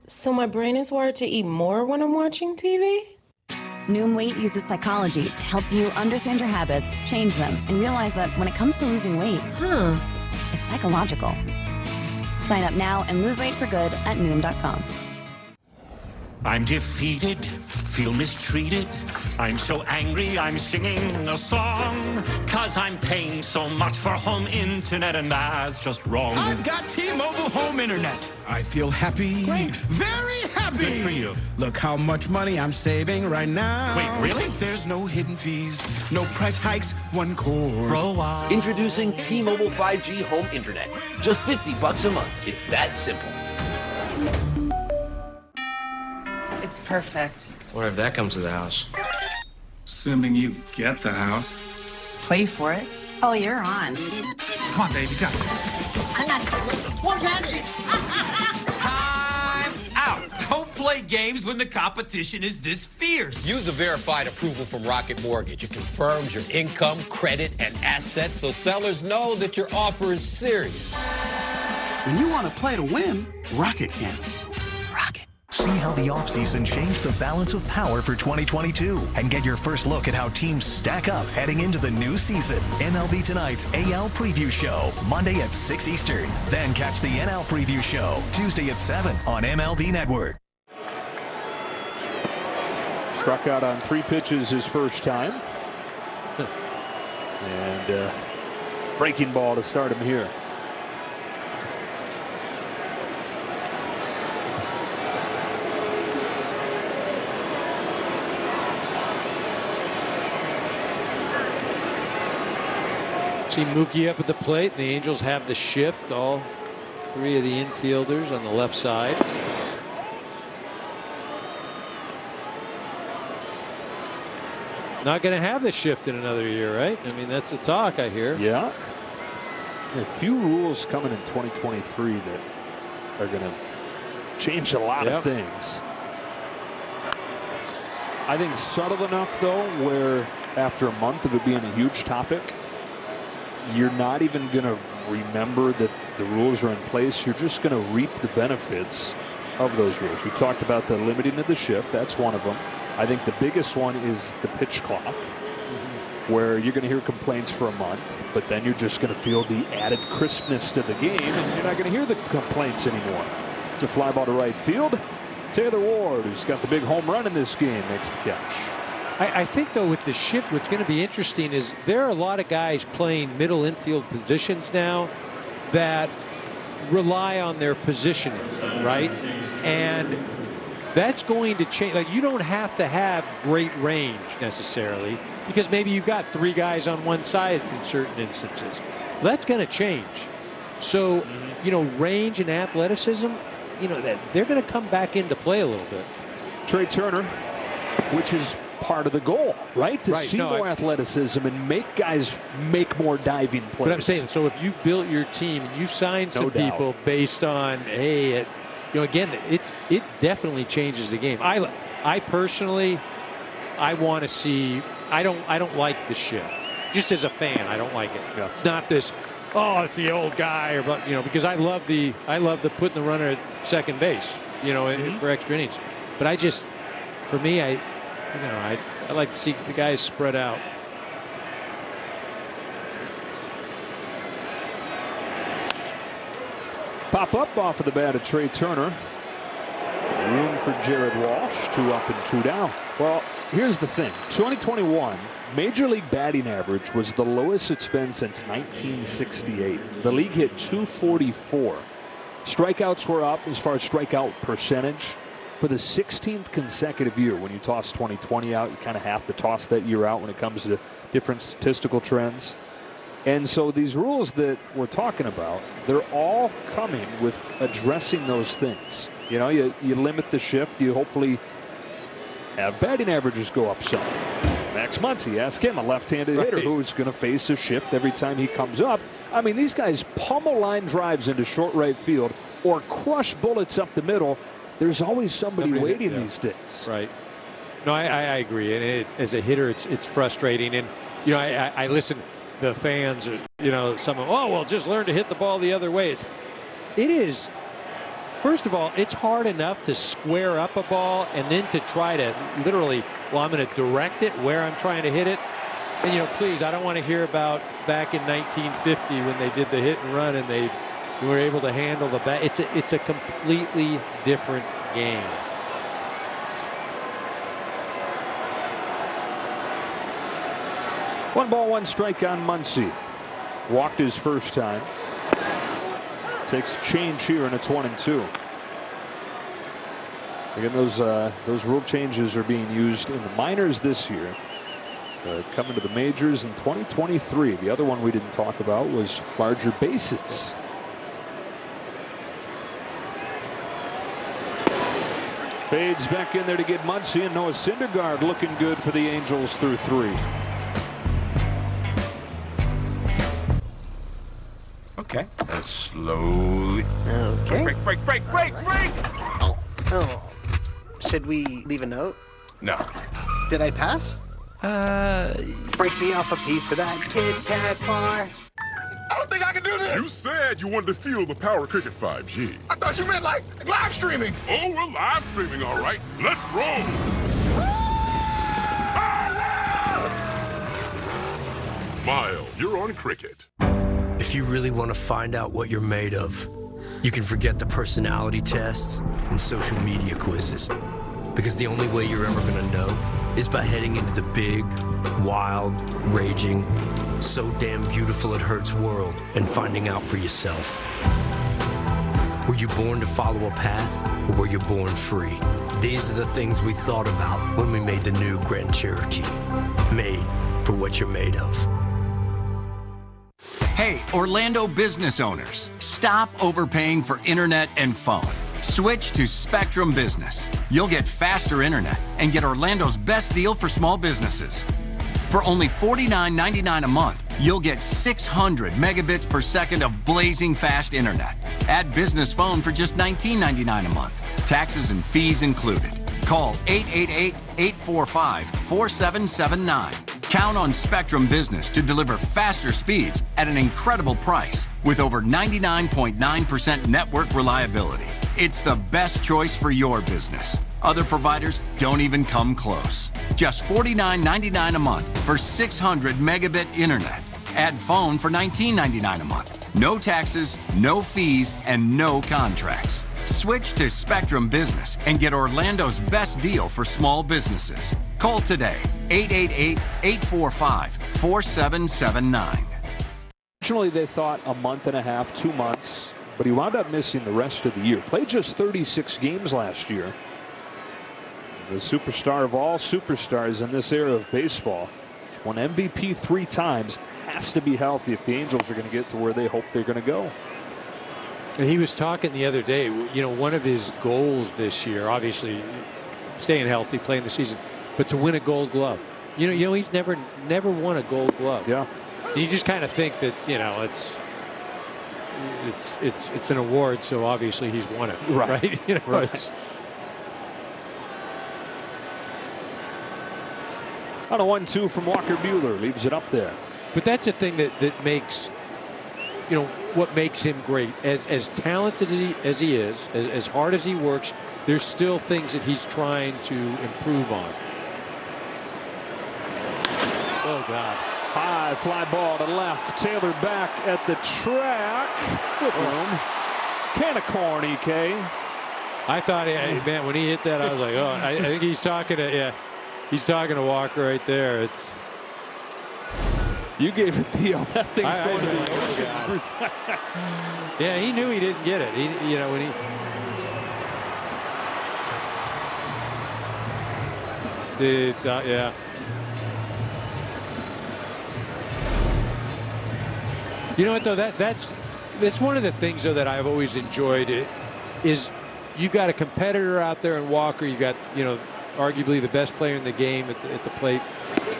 So my brain is wired to eat more when I'm watching TV? Noom Weight uses psychology to help you understand your habits, change them, and realize that when it comes to losing weight, it's psychological. Sign up now and lose weight for good at Noom.com. I'm defeated, feel mistreated. I'm so angry, I'm singing a song. 'Cause I'm paying so much for home internet, and that's just wrong. I've got T-Mobile home internet. I feel happy. Great. Very happy. Good for you. Look how much money I'm saving right now. Wait, really? There's no hidden fees, no price hikes, one cord. Bro, Introducing T-Mobile 5G home internet. Just $50 a month. It's that simple. It's perfect. What if that comes to the house? Assuming you get the house. Play for it. Oh, you're on. Come on, baby, got this. I'm not gonna listen. One Time out. Don't play games when the competition is this fierce. Use a verified approval from Rocket Mortgage. It confirms your income, credit, and assets so sellers know that your offer is serious. When you want to play to win, Rocket can. See how the offseason changed the balance of power for 2022 and get your first look at how teams stack up heading into the new season. MLB Tonight's AL Preview Show, Monday at 6 Eastern. Then catch the NL Preview Show, Tuesday at 7 on MLB Network. Struck out on 3 pitches his first time. And breaking ball to start him here. See Mookie up at the plate, and the Angels have the shift. All 3 of the infielders on the left side. Not going to have the shift in another year, right? I mean, that's the talk I hear. Yeah. A few rules coming in 2023 that are going to change a lot of things. I think subtle enough, though, where after a month of it being a huge topic, you're not even going to remember that the rules are in place. You're just going to reap the benefits of those rules. We talked about the limiting of the shift. That's one of them. I think the biggest one is the pitch clock, where you're going to hear complaints for a month, but then you're just going to feel the added crispness to the game, and you're not going to hear the complaints anymore. It's a fly ball to right field. Taylor Ward, who's got the big home run in this game, makes the catch. I think, though, with the shift, what's going to be interesting is there are a lot of guys playing middle infield positions now that rely on their positioning, right? And that's going to change. Like, you don't have to have great range necessarily, because maybe you've got 3 guys on one side in certain instances. That's going to change. So, you know, range and athleticism, you know, that they're going to come back into play a little bit. Trey Turner, which is part of the goal, right? To see more athleticism and make guys make more diving plays. But I'm saying, so if you've built your team and you've signed some people based on, hey, again, it definitely changes the game. I personally, I want to see. I don't like the shift. Just as a fan, I don't like it. Yeah. It's not this. Oh, it's the old guy, or because I love the putting the runner at second base, for extra innings. But for me, I like to see the guys spread out. Pop up off of the bat of Trey Turner. Room for Jared Walsh. 2 up and 2 down. Well, here's the thing. 2021, Major League batting average was the lowest it's been since 1968. The league hit 244. Strikeouts were up as far as strikeout percentage for the 16th consecutive year. When you toss 2020 out, you kind of have to toss that year out when it comes to different statistical trends. And so these rules that we're talking about, they're all coming with addressing those things. You limit the shift. You hopefully have batting averages go up some. Max Muncy, ask him, a left-handed hitter who's going to face a shift every time he comes up. I mean, these guys pummel line drives into short right field or crush bullets up the middle. There's always somebody waiting these days. Right. No, I agree. And as a hitter, it's frustrating. And, I listen – the fans, some of them, well, just learn to hit the ball the other way. It is, first of all, it's hard enough to square up a ball and then to try to literally, I'm going to direct it where I'm trying to hit it. And, please, I don't want to hear about back in 1950 when they did the hit and run and they were able to handle the bat. It's a completely different game. One ball, one strike on Muncy. Walked his first time. Takes a change here, and it's 1-2. Again, those rule changes are being used in the minors this year. Coming to the majors in 2023. The other one we didn't talk about was larger bases. Fades back in there to get Muncy, and Noah Syndergaard looking good for the Angels through 3. Okay. And slowly. Okay. Break. Oh. Should we leave a note? No. Did I pass? Break me off a piece of that Kit Kat bar. I don't think I can do this. You said you wanted to feel the power of Cricket 5G. I thought you meant like live streaming. Oh, we're live streaming, all right. Let's roll. Smile, you're on Cricket. If you really want to find out what you're made of, you can forget the personality tests and social media quizzes. Because the only way you're ever going to know is by heading into the big, wild, raging, so damn beautiful it hurts world and finding out for yourself. Were you born to follow a path, or were you born free? These are the things we thought about when we made the new Grand Cherokee. Made for what you're made of. Hey, Orlando business owners, stop overpaying for internet and phone. Switch to Spectrum Business. You'll get faster internet and get Orlando's best deal for small businesses. For only $49.99 a month, you'll get 600 megabits per second of blazing fast internet. Add business phone for just $19.99 a month. Taxes and fees included. Call 888-845-4779. Count on Spectrum Business to deliver faster speeds at an incredible price with over 99.9% network reliability. It's the best choice for your business. Other providers don't even come close. Just $49.99 a month for 600 megabit internet. Add phone for $19.99 a month. No taxes, no fees, and no contracts. Switch to Spectrum Business and get Orlando's best deal for small businesses. Call today, 888-845-4779. Originally, they thought a month and a half, 2 months, but he wound up missing the rest of the year. Played just 36 games last year. The superstar of all superstars in this era of baseball. Won MVP 3 times. Has to be healthy if the Angels are going to get to where they hope they're going to go. And he was talking the other day, one of his goals this year, obviously staying healthy, playing the season, but to win a Gold Glove. You know, he's never won a Gold Glove. Yeah. You just kind of think that, you know, it's an award, so obviously he's won it, right? You know, right. On a 1-2 from Walker Buehler, leaves it up there. But that's a thing that makes, you know, what makes him great. As talented as he is, as hard as he works, there's still things that he's trying to improve on. Oh, God. High fly ball to left. Taylor back at the track with room. Can of corn, EK. I thought, man, when he hit that, I was like, oh, I think he's talking to, he's talking to Walker right there. It's. You gave it the that thing's going to the ocean. Yeah, he knew he didn't get it. He, you know, when he. See, yeah. You know what though? That's one of the things though that I've always enjoyed. Is you got a competitor out there in Walker. You got, you know, arguably the best player in the game at the plate,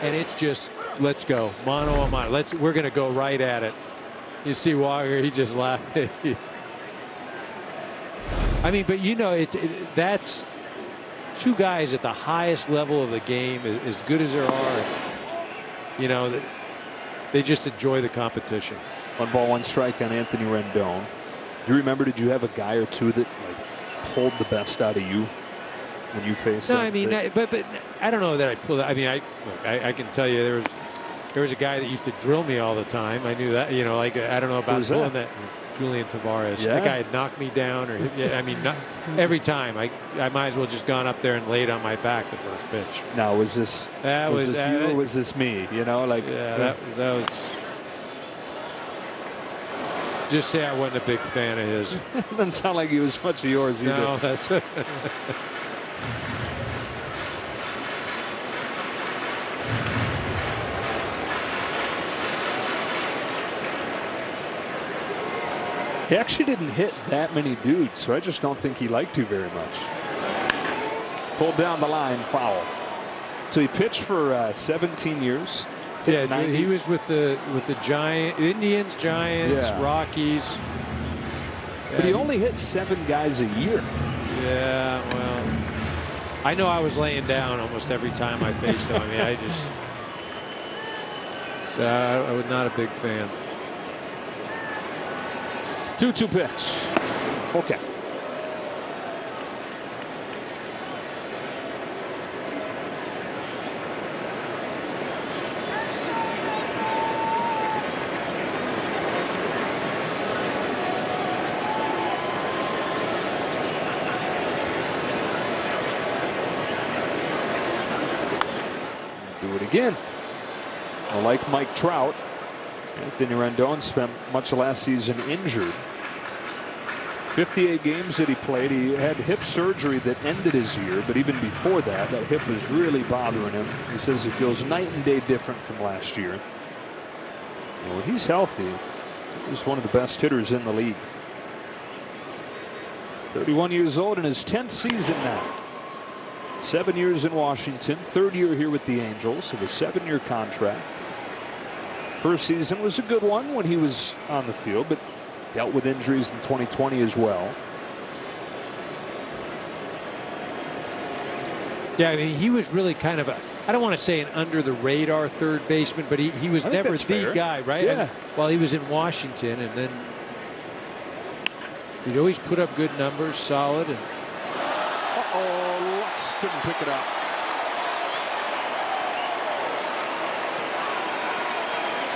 and it's just, let's go mano a mano. We're going to go right at it. You see Walker, he just laughed. I mean, but you know, that's two guys at the highest level of the game, as good as there are. You know, they just enjoy the competition. 1 ball, 1 strike on Anthony Rendon. Do you remember? Did you have a guy or two that like pulled the best out of you when you faced? No, I mean, but I don't know that I pulled. I mean, I can tell you there was a guy that used to drill me all the time. I knew that. You know, like I don't know about pulling that. Julian Tavares. Yeah. That guy had knocked me down, or I mean, every time I might as well just gone up there and laid on my back the first pitch. Now, was this you or was this me? You know, like that was. Just say I wasn't a big fan of his. Doesn't sound like he was much of yours either. No, that's it. He actually didn't hit that many dudes, so I just don't think he liked to very much. Pulled down the line, foul. So he pitched for 17 years. Yeah, he was with the Indians, Giants, Rockies. But he only hit 7 guys a year. Yeah, well, I know I was laying down almost every time I faced him. I mean, I was not a big fan. 2-2 pitch. Okay. Do it again. Like Mike Trout, Anthony Rendon spent much of last season injured. 58 games that he played. He had hip surgery that ended his year, but even before that hip was really bothering him. He says he feels night and day different from last year. And when he's healthy, he's one of the best hitters in the league. 31 years old in his 10th season now. 7 years in Washington, 3rd year here with the Angels of a 7-year contract. First season was a good one when he was on the field, but dealt with injuries in 2020 as well. Yeah, I mean, he was really kind of I don't want to say an under the radar third baseman, but he was never the fair. guy, right? Yeah. I mean, while he was in Washington, and then he'd always put up good numbers, solid. And Lux couldn't pick it up.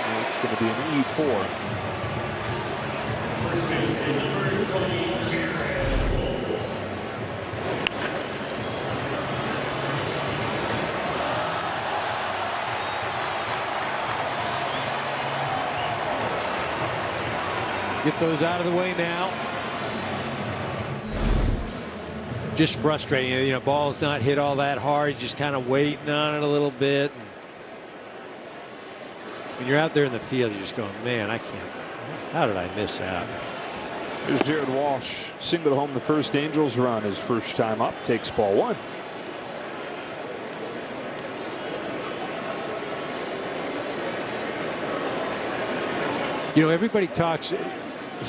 And it's going to be an E4. Get those out of the way now. Just frustrating. You know, ball's not hit all that hard. Just kind of waiting on it a little bit. When you're out there in the field, you're just going, man, I can't. How did I miss that? Here's Jared Walsh, singled home the first Angels run his first time up. Takes ball 1. You know, everybody talks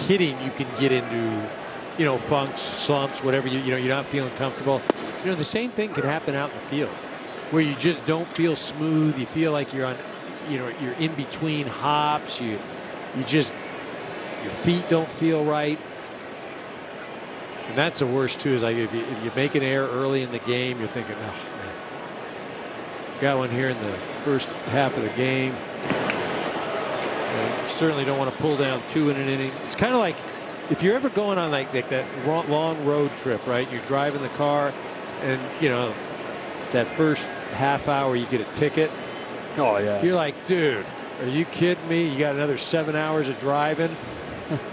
hitting. You can get into, you know, funks, slumps, whatever. You know, you're not feeling comfortable. You know, the same thing could happen out in the field, where you just don't feel smooth. You feel like you're on, you know, you're in between hops. You just, your feet don't feel right. And that's the worst too, is like if you make an error early in the game, you're thinking, oh man, got one here in the first half of the game. You certainly don't want to pull down 2 in an inning. It's kind of like if you're ever going on like that long road trip, right? You're driving the car, and you know it's that first half hour you get a ticket. Oh yeah. You're like, dude, are you kidding me? You got another 7 hours of driving.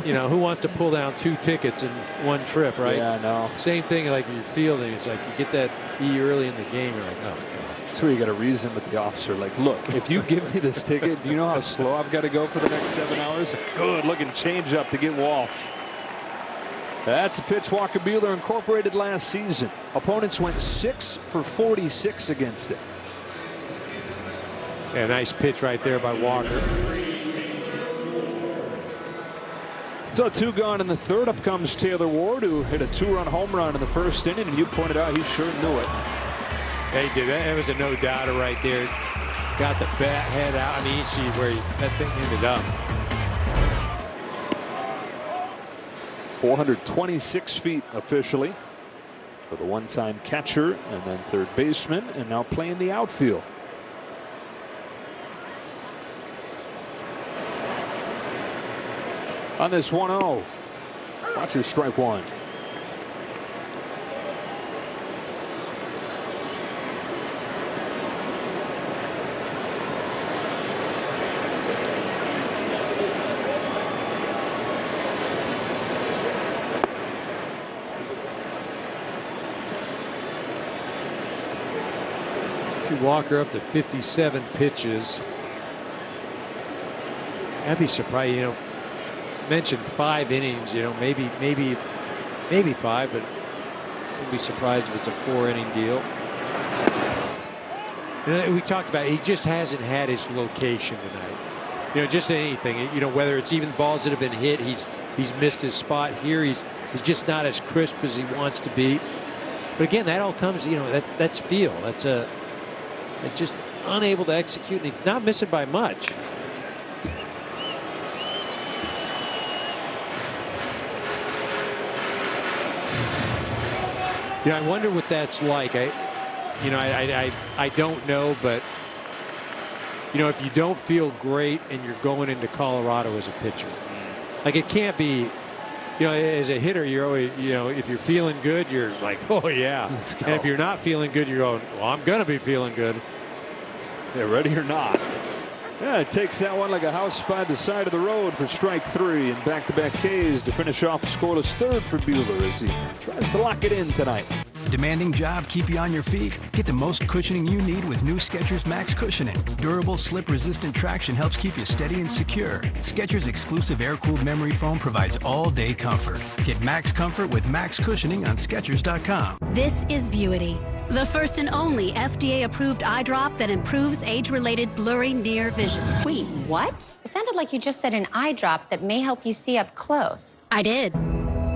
You know, who wants to pull down 2 tickets in one trip, right? Yeah, no. Same thing like you're fielding. It's like you get that E early in the game. You're like, oh, God. That's where you got to reason with the officer. Like, look, if you give me this ticket, do you know how slow I've got to go for the next 7 hours? Good looking change up to get Walsh. That's a pitch Walker Buehler incorporated last season. Opponents went 6 for 46 against it. Yeah, nice pitch right there by Walker. So 2 gone in the third. Up comes Taylor Ward, who hit a 2-run home run in the first inning, and you pointed out he sure knew it. Yeah, he did. That was a no-doubter right there. Got the bat head out. I mean, you see where that thing ended up. 426 feet officially for the one-time catcher and then third baseman, and now playing the outfield. On this 1-0, watch your strike one. Walker up to 57 pitches. I'd be surprised, you know, mentioned 5 innings, you know, maybe 5, but I'd be surprised if it's a 4-inning deal. And we talked about, he just hasn't had his location tonight. You know, just anything, you know, whether it's even balls that have been hit, he's missed his spot here. He's just not as crisp as he wants to be. But again, that all comes, you know, that's feel. That's just unable to execute, and he's not missing by much. You know, I wonder what that's like. I don't know, but you know, if you don't feel great and you're going into Colorado as a pitcher, like it can't be. You know, as a hitter, you're always, you know, if you're feeling good, you're like, oh yeah. Let's go. And if you're not feeling good, you're going, well, I'm gonna be feeling good. Yeah, ready or not. Yeah, it takes that one like a house by the side of the road for strike 3, and back-to-back Ks to finish off a scoreless third for Buehler as he tries to lock it in tonight. Demanding job keep you on your feet? Get the most cushioning you need with new Skechers Max Cushioning. Durable, slip-resistant traction helps keep you steady and secure. Skechers' exclusive air-cooled memory foam provides all-day comfort. Get Max Comfort with Max Cushioning on Skechers.com. This is Vuity, the first and only FDA-approved eye drop that improves age-related blurry near vision. Wait, what? It sounded like you just said an eye drop that may help you see up close. I did.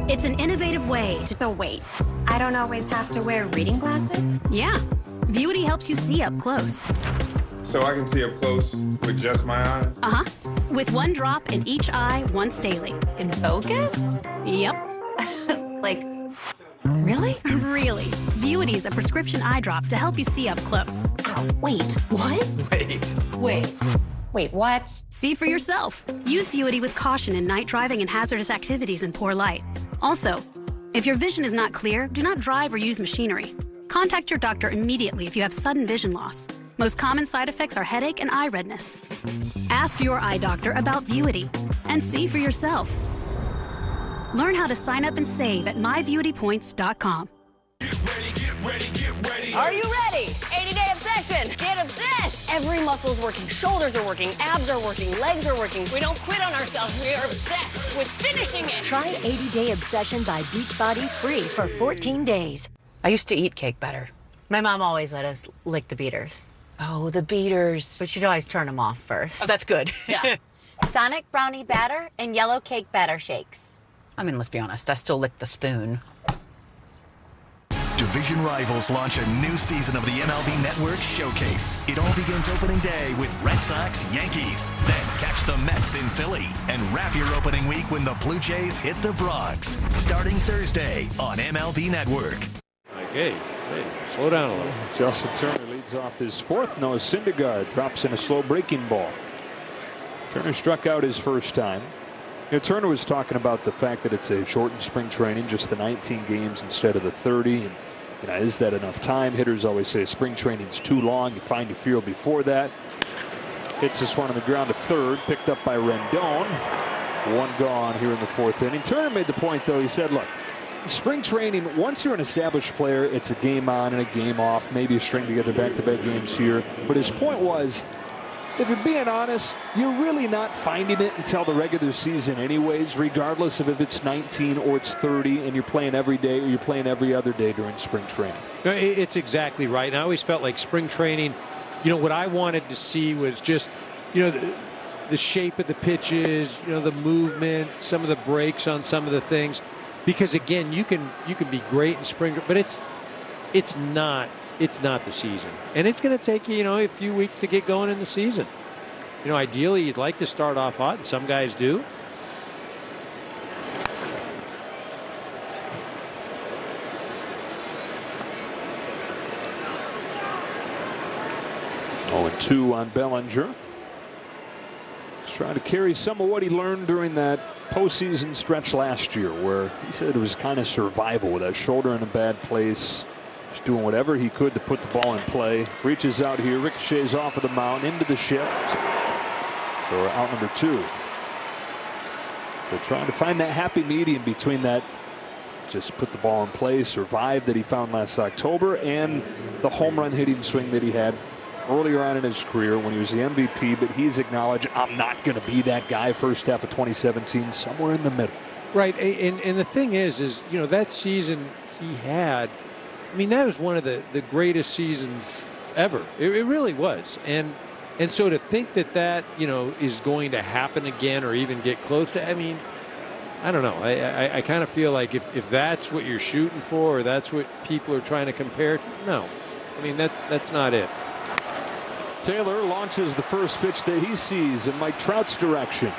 It's an innovative way to... So wait, I don't always have to wear reading glasses? Yeah. Vuity helps you see up close. So I can see up close with just my eyes? Uh-huh. With 1 drop in each eye once daily. In focus? Yep. Like, really? Really. Vuity is a prescription eye drop to help you see up close. Ow, wait, what? Wait, what? See for yourself. Use Vuity with caution in night driving and hazardous activities in poor light. Also, if your vision is not clear, do not drive or use machinery. Contact your doctor immediately if you have sudden vision loss. Most common side effects are headache and eye redness. Ask your eye doctor about Vuity and see for yourself. Learn how to sign up and save at myvuitypoints.com. Are you ready? 80-day obsession. Get obsessed. Every muscle's working. Shoulders are working. Abs are working. Legs are working. We don't quit on ourselves. We are obsessed with finishing it. Try 80-day obsession by Beachbody free for 14 days. I used to eat cake better. My mom always let us lick the beaters. Oh, the beaters. But she'd always turn them off first. Oh, that's good. Yeah. Sonic brownie batter and yellow cake batter shakes. I mean, let's be honest, I still lick the spoon. Division rivals launch a new season of the MLB Network Showcase. It all begins opening day with Red Sox, Yankees. Then catch the Mets in Philly and wrap your opening week when the Blue Jays hit the Bronx. Starting Thursday on MLB Network. Hey, slow down a little. Justin Turner leads off his fourth. Noah Syndergaard drops in a slow breaking ball. Turner struck out his first time. You know, Turner was talking about the fact that it's a shortened spring training, just the 19 games instead of the 30. And you know, is that enough time? Hitters always say spring training's too long. You find your field before that. Hits this one on the ground to third, picked up by Rendon. One gone here in the fourth inning. Turner made the point, though. He said, look, spring training, once you're an established player, it's a game on and a game off, maybe a string together back-to-back games here. But his point was, if you're being honest, you're really not finding it until the regular season anyways, regardless of if it's 19 or it's 30 and you're playing every day or you're playing every other day during spring training. It's exactly right. And I always felt like spring training, you know, what I wanted to see was just, you know, the shape of the pitches, you know, the movement, some of the breaks on some of the things. Because again, you can be great in spring, but it's not the season, and it's going to take you know, a few weeks to get going in the season. You know, ideally you'd like to start off hot, and some guys do. Oh, and 2 on Bellinger. He's trying to carry some of what he learned during that postseason stretch last year, where he said it was kind of survival with that shoulder in a bad place. Just doing whatever he could to put the ball in play. Reaches out here, ricochets off of the mound into the shift for out number 2. So trying to find that happy medium between that just put the ball in play, survive that he found last October, and the home run hitting swing that he had earlier on in his career when he was the MVP. But he's acknowledged, I'm not going to be that guy first half of 2017, somewhere in the middle. Right, and the thing is, you know, that season he had, I mean, that was one of the greatest seasons ever. It really was. And so to think that, you know, is going to happen again or even get close to, I mean, I don't know. I kind of feel like if that's what you're shooting for, or that's what people are trying to compare to, no. I mean, that's not it. Taylor launches the first pitch that he sees in Mike Trout's direction.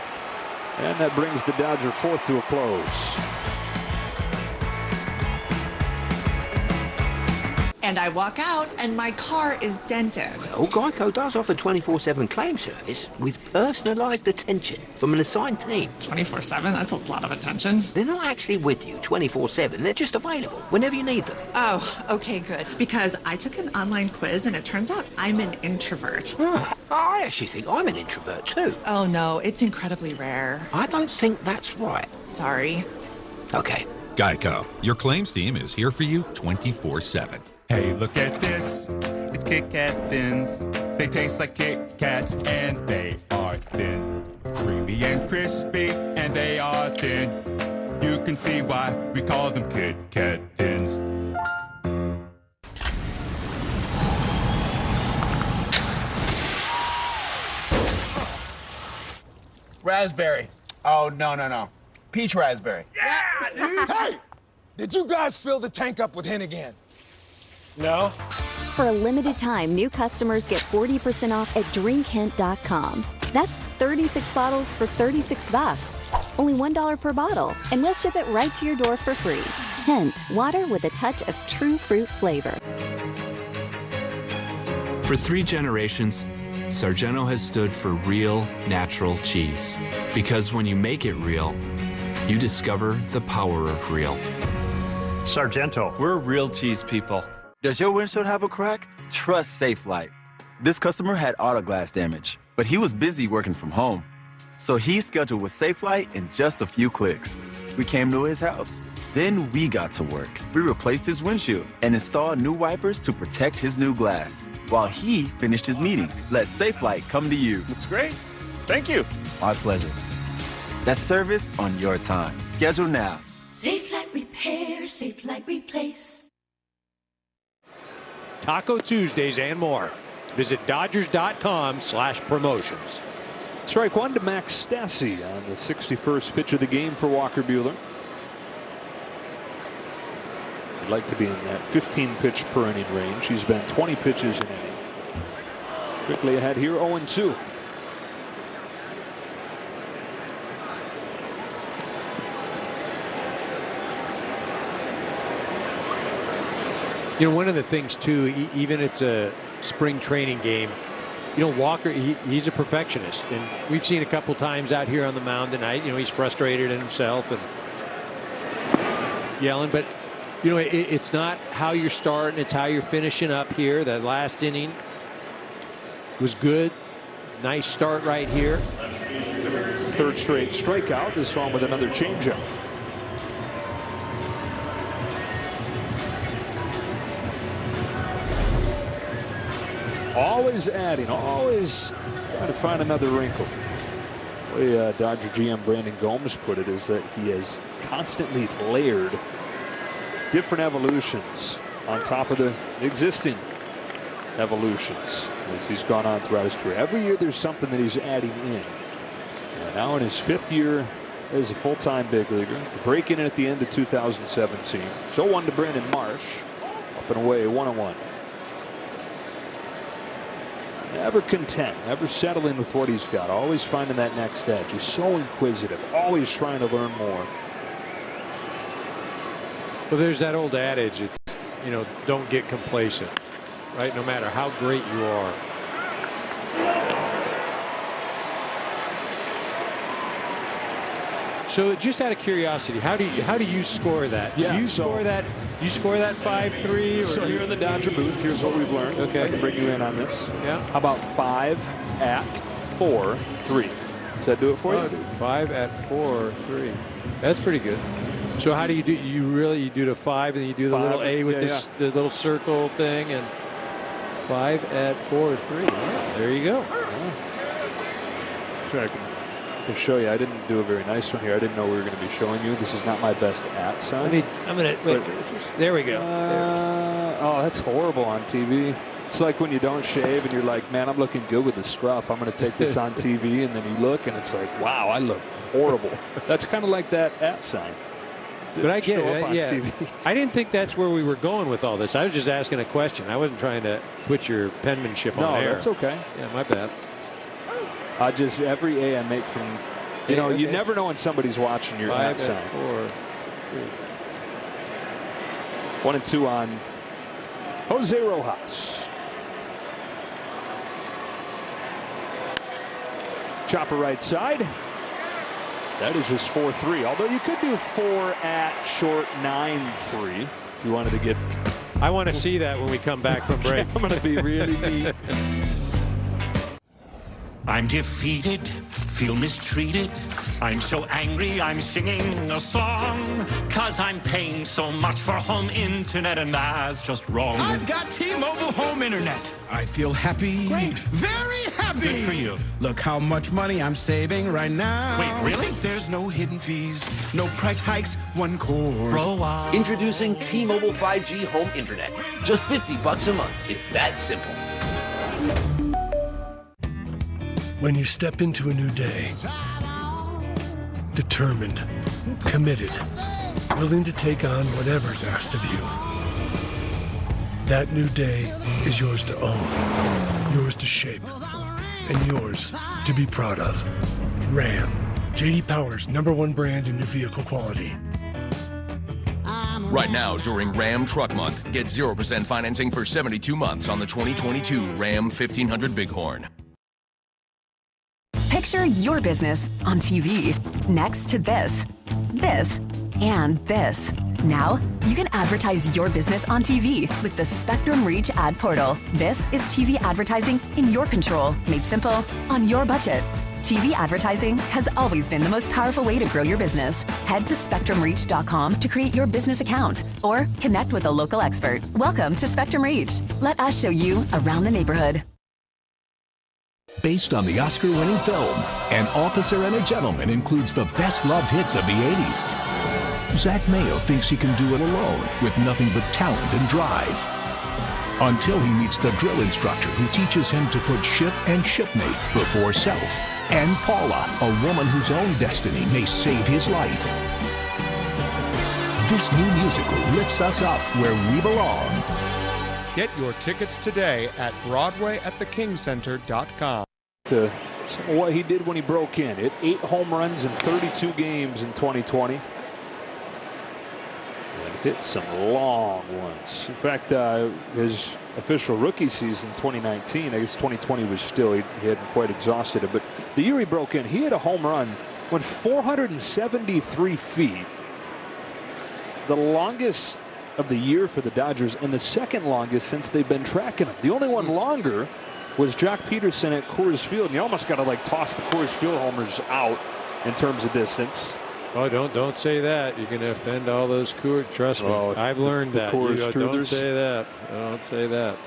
And that brings the Dodger fourth to a close. And I walk out, and my car is dented. Well, Geico does offer 24/7 claim service with personalised attention from an assigned team. 24/7? That's a lot of attention. They're not actually with you 24/7. They're just available whenever you need them. Oh, okay, good. Because I took an online quiz, and it turns out I'm an introvert. Oh, I actually think I'm an introvert, too. Oh, no, it's incredibly rare. I don't think that's right. Sorry. Okay. Geico, your claims team is here for you 24/7. Hey, look at this. It's Kit Kat Thins. They taste like Kit Kats and they are thin. Creamy and crispy and they are thin. You can see why we call them Kit Kat Thins. Raspberry. Oh, no. Peach raspberry. Yeah, dude! Hey! Did you guys fill the tank up with Hen again? No. For a limited time, new customers get 40% off at drinkhint.com. That's 36 bottles for $36. Only $1 per bottle, and we'll ship it right to your door for free. Hint, water with a touch of true fruit flavor. For 3 generations, Sargento has stood for real, natural cheese. Because when you make it real, you discover the power of real. Sargento. We're real cheese people. Does your windshield have a crack? Trust Safelite. This customer had auto glass damage, but he was busy working from home. So he scheduled with Safelite in just a few clicks. We came to his house. Then we got to work. We replaced his windshield and installed new wipers to protect his new glass. While he finished his meeting, let Safelite come to you. It's great. Thank you. My pleasure. That's service on your time. Schedule now. Safelite Repair, Safelite Replace. Taco Tuesdays and more. Visit Dodgers.com/promotions. Strike one to Max Stassi on the 61st pitch of the game for Walker Buehler. He'd like to be in that 15 pitch per inning range. He's been 20 pitches an inning. Quickly ahead here, 0-2. You know, one of the things too, even it's a spring training game, you know, Walker, he's a perfectionist, and we've seen a couple times out here on the mound tonight. You know, he's frustrated in himself and yelling, but you know, it's not how you're starting, it's how you're finishing up here. That last inning was good. Nice start right here. Third straight strikeout. This one with another changeup. Always adding, always trying to find another wrinkle. The way Dodger GM Brandon Gomes put it is that he has constantly layered different evolutions on top of the existing evolutions as he's gone on throughout his career. Every year there's something that he's adding in. And now in his 5th year as a full-time big leaguer, breaking in at the end of 2017. So 1 to Brandon Marsh, up and away, 1-1. Never content, never settling with what he's got, always finding that next edge. He's so inquisitive, always trying to learn more. Well, there's that old adage, it's, you know, don't get complacent, right? No matter how great you are. So just out of curiosity, how do you score that? Yeah, you score that 5-3? So here in the Dodger booth, here's what we've learned. Okay. I can bring you in on this. Yeah. How about 5 at 4-3? Does that do it for you? 5 at 4-3. That's pretty good. So how do you do? You do the 5 and you do the little A with this the little circle thing, and 5 at 4-3. Yeah, there you go. Sure, I can show you. I didn't do a very nice one here. I didn't know we were going to be showing you. This is not my best at sign. I'm gonna wait. There we go. Oh, that's horrible on TV. It's like when you don't shave and you're like, man, I'm looking good with the scruff. I'm going to take this on TV, and then you look and it's like, wow, I look horrible. That's kind of like that at sign. But I get it. Yeah. TV. I didn't think that's where we were going with all this. I was just asking a question. I wasn't trying to put your penmanship on air. No, that's okay. Yeah, my bad. Just every A I make from, you know, you never know when somebody's watching your at sign. 1-2 on Jose Rojas. Chopper right side. That is just 4-3. Although you could do 4 at short 9-3 if you wanted to get. I want to see that when we come back from break. I'm going to be really neat. I'm defeated, feel mistreated. I'm so angry, I'm singing a song. 'Cause I'm paying so much for home internet, and that's just wrong. I've got T-Mobile home internet. I feel happy. Great. Very happy. Good for you. Look how much money I'm saving right now. Wait, really? There's no hidden fees, no price hikes, one cord. Bro, Introducing T-Mobile 5G home internet. Just $50 a month. It's that simple. When you step into a new day, determined, committed, willing to take on whatever's asked of you, that new day is yours to own, yours to shape, and yours to be proud of. Ram, J.D. Power's #1 brand in new vehicle quality. Right now, during Ram Truck Month, get 0% financing for 72 months on the 2022 Ram 1500 Bighorn. Picture your business on TV next to this, and this. Now, you can advertise your business on TV with the Spectrum Reach ad portal. This is TV advertising in your control, made simple, on your budget. TV advertising has always been the most powerful way to grow your business. Head to SpectrumReach.com to create your business account or connect with a local expert. Welcome to Spectrum Reach. Let us show you around the neighborhood. Based on the Oscar-winning film, An Officer and a Gentleman includes the best-loved hits of the 80s. Zach Mayo thinks he can do it alone with nothing but talent and drive. Until he meets the drill instructor who teaches him to put ship and shipmate before self. and Paula, a woman whose own destiny may save his life. This new musical lifts us up where we belong. Get your tickets today at BroadwayAtTheKingCenter.com. Some of what he did when he broke in. Hit 8 home runs in 32 games in 2020. And hit some long ones. In fact, his official rookie season 2019, I guess 2020 was still, he hadn't quite exhausted it, but the year he broke in, he hit a home run, went 473 feet. The longest of the year for the Dodgers and the second longest since they've been tracking him. The only one longer was Jock Peterson at Coors Field. And you almost got to like toss the Coors Field homers out in terms of distance. Oh, don't say that. You're going to offend all those Coors. Trust me, I've learned that. Don't say that. Don't say that.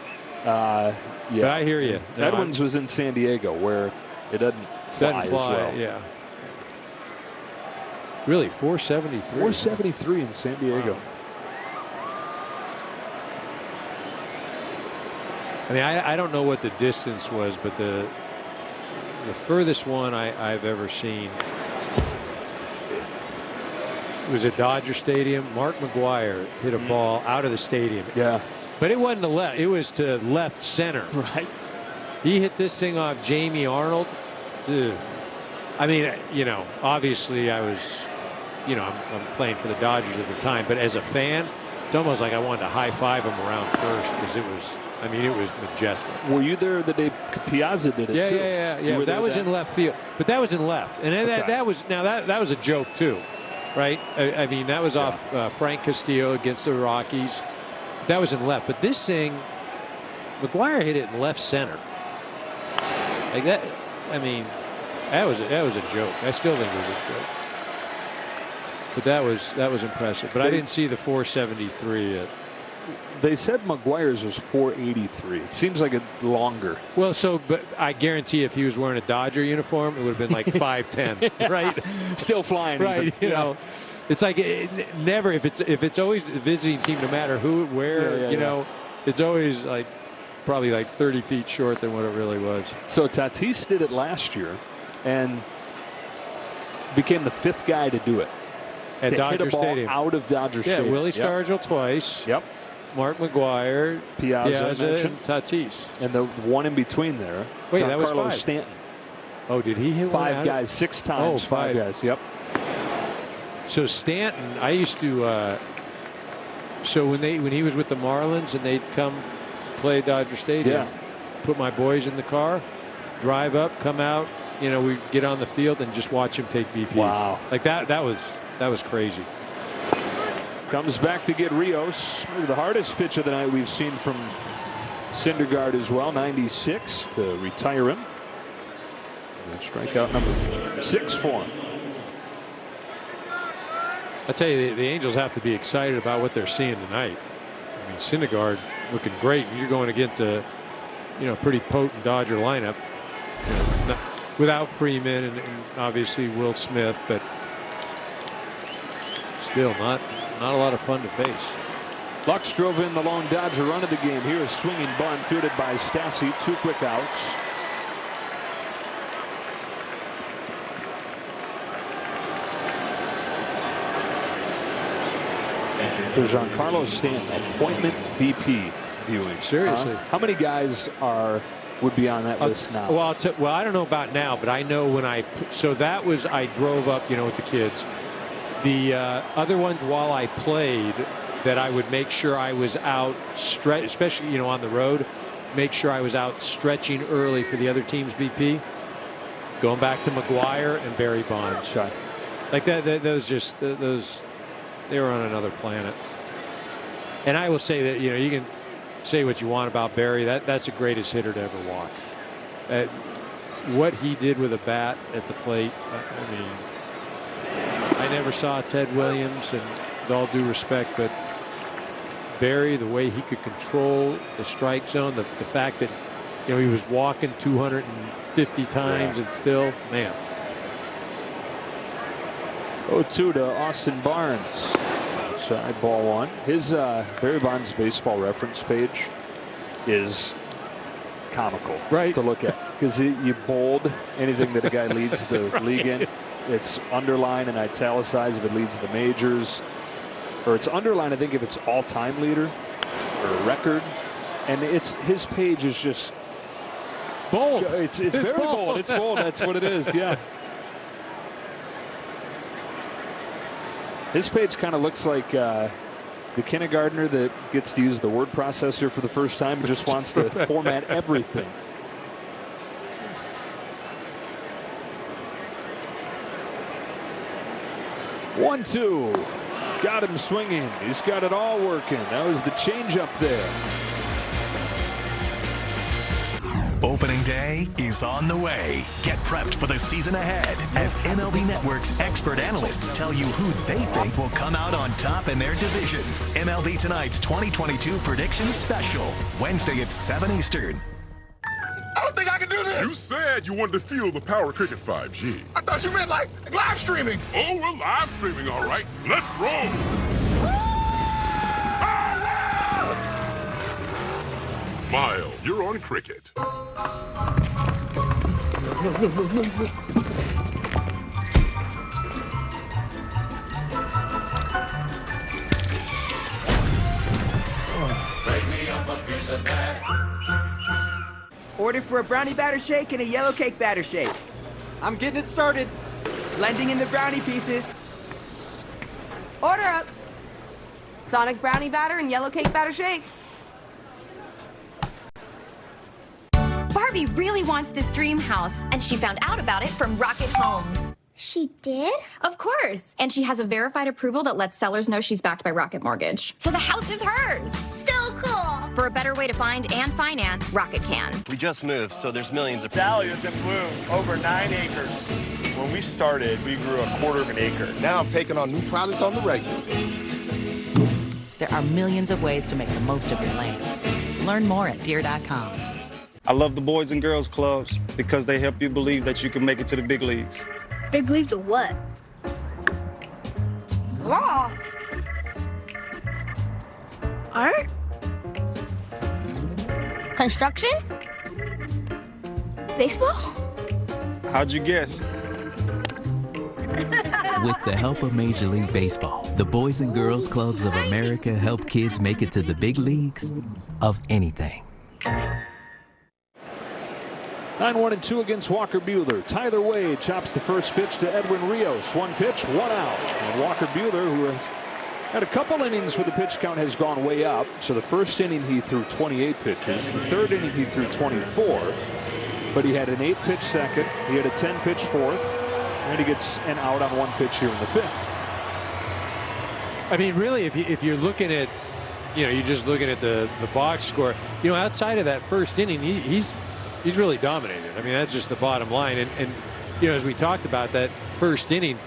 Yeah, but I hear you. No, Edwins was in San Diego, where it doesn't fly as well. Yeah. Really, 473. 473 in San Diego. Wow. I mean, I don't know what the distance was, but the furthest one I've ever seen was at Dodger Stadium. Mark McGwire hit a ball out of the stadium. Yeah. But it wasn't to left. It was to left center. Right. He hit this thing off Jamie Arnold. Dude. I mean, you know, obviously I was, you know, I'm playing for the Dodgers at the time, but as a fan, it's almost like I wanted to high five him around first because it was, I mean, it was majestic. Were you there the day Piazza did it too? Yeah. That was in left field, but that was in left, and that was that was a joke too, right? I mean, that was off Frank Castillo against the Rockies. That was in left, but this thing, McGwire hit it in left center. Like that, I mean, that was a joke. I still think it was a joke. But that was impressive. But I didn't see the 473 yet. They said McGuire's was 483. It seems like a longer. Well, but I guarantee if he was wearing a Dodger uniform, it would have been like 5'10", right? Still flying, right? You know, it's like never. If it's always the visiting team, no matter who, where, you know, it's always like probably like 30 feet short than what it really was. So Tatis did it last year, and became the 5th guy to do it. At Dodger Stadium. Out of Dodger Stadium. Yeah, Willie Stargell twice. Yep. Mark McGwire, Piazza and Tatis. And the one in between there. Wait, that was Carlos 5. Stanton. Oh, did he hit 5 guys 6 times? 5 guys. Yep. So Stanton, I used to. So when he was with the Marlins and they'd come play Dodger Stadium, put my boys in the car, drive up, come out. You know, we get on the field and just watch him take BP. Wow. Like that was crazy. Comes back to get Rios. Maybe the hardest pitch of the night we've seen from Syndergaard as well. 96 to retire him. And strikeout number 6 for him. I tell you, the Angels have to be excited about what they're seeing tonight. I mean, Syndergaard looking great. You're going against a, pretty potent Dodger lineup. Without Freeman and obviously Will Smith, but still not a lot of fun to face. Lux drove in the lone Dodger run of the game. Here a swinging bunt fielded by Stassi. 2 quick outs. To Giancarlo Stanton, appointment BP viewing. Seriously, how many guys would be on that list now? Well, I don't know about now, but I know when I drove up, with the kids. The other ones while I played that I would make sure I was out especially on the road, make sure I was out stretching early for the other team's BP. Going back to McGwire and Barry Bonds. Okay. Like that, those they were on another planet. And I will say that you can say what you want about Barry. That's the greatest hitter to ever walk. What he did with a bat at the plate, I mean, I never saw Ted Williams, and with all due respect, but Barry, the way he could control the strike zone, the fact that he was walking 250 times and still, man. 0-2 to Austin Barnes. Outside ball 1. His Barry Bonds baseball reference page is comical right. to look at, because you bold anything that a guy leads the league in. It's underline and italicized if it leads the majors, or it's underline I think if it's all-time leader or record, and his page is just bold. It's very bold. It's bold. That's what it is. Yeah. His page kind of looks like the kindergartner that gets to use the word processor for the first time and just wants to format everything. One, two. Got him swinging. He's got it all working. That was the changeup there. Opening day is on the way. Get prepped for the season ahead as MLB Network's expert analysts tell you who they think will come out on top in their divisions. MLB Tonight's 2022 Predictions Special, Wednesday at 7 Eastern. I don't think I can do this. You said you wanted to feel the power of Cricket 5G. I thought you meant like live streaming. Oh, we're live streaming, all right. Let's roll. Smile, you're on Cricket. Break me up a piece of that. Order for a brownie batter shake and a yellow cake batter shake. I'm getting it started. Blending in the brownie pieces. Order up. Sonic brownie batter and yellow cake batter shakes. Barbie really wants this dream house, and she found out about it from Rocket Homes. She did? Of course. And she has a verified approval that lets sellers know she's backed by Rocket Mortgage. So the house is hers. So cool. For a better way to find and finance, Rocket can. We just moved, so there's millions of dahlias in bloom, over 9 acres. When we started, we grew 1/4 of an acre. Now I'm taking on new products on the regular. There are millions of ways to make the most of your land. Learn more at Deere.com. I love the Boys and Girls Clubs because they help you believe that you can make it to the big leagues. Big leagues of what? Law. Art? Construction? Baseball? How'd you guess? With the help of Major League Baseball, the Boys and Girls Clubs of America help kids make it to the big leagues of anything. 9-1-2 against Walker Buehler. Tyler Wade chops the first pitch to Edwin Rios. 1 pitch, 1 out. And Walker Buehler, who has had a couple innings where the pitch count has gone way up. So the first inning he threw 28 pitches. The third inning he threw 24. But he had an 8-pitch second. He had a 10-pitch fourth. And he gets an out on 1 pitch here in the 5th. I mean, really, if you're looking at, you're just looking at the box score, outside of that first inning, he's really dominated. I mean, that's just the bottom line. And as we talked about that first inning,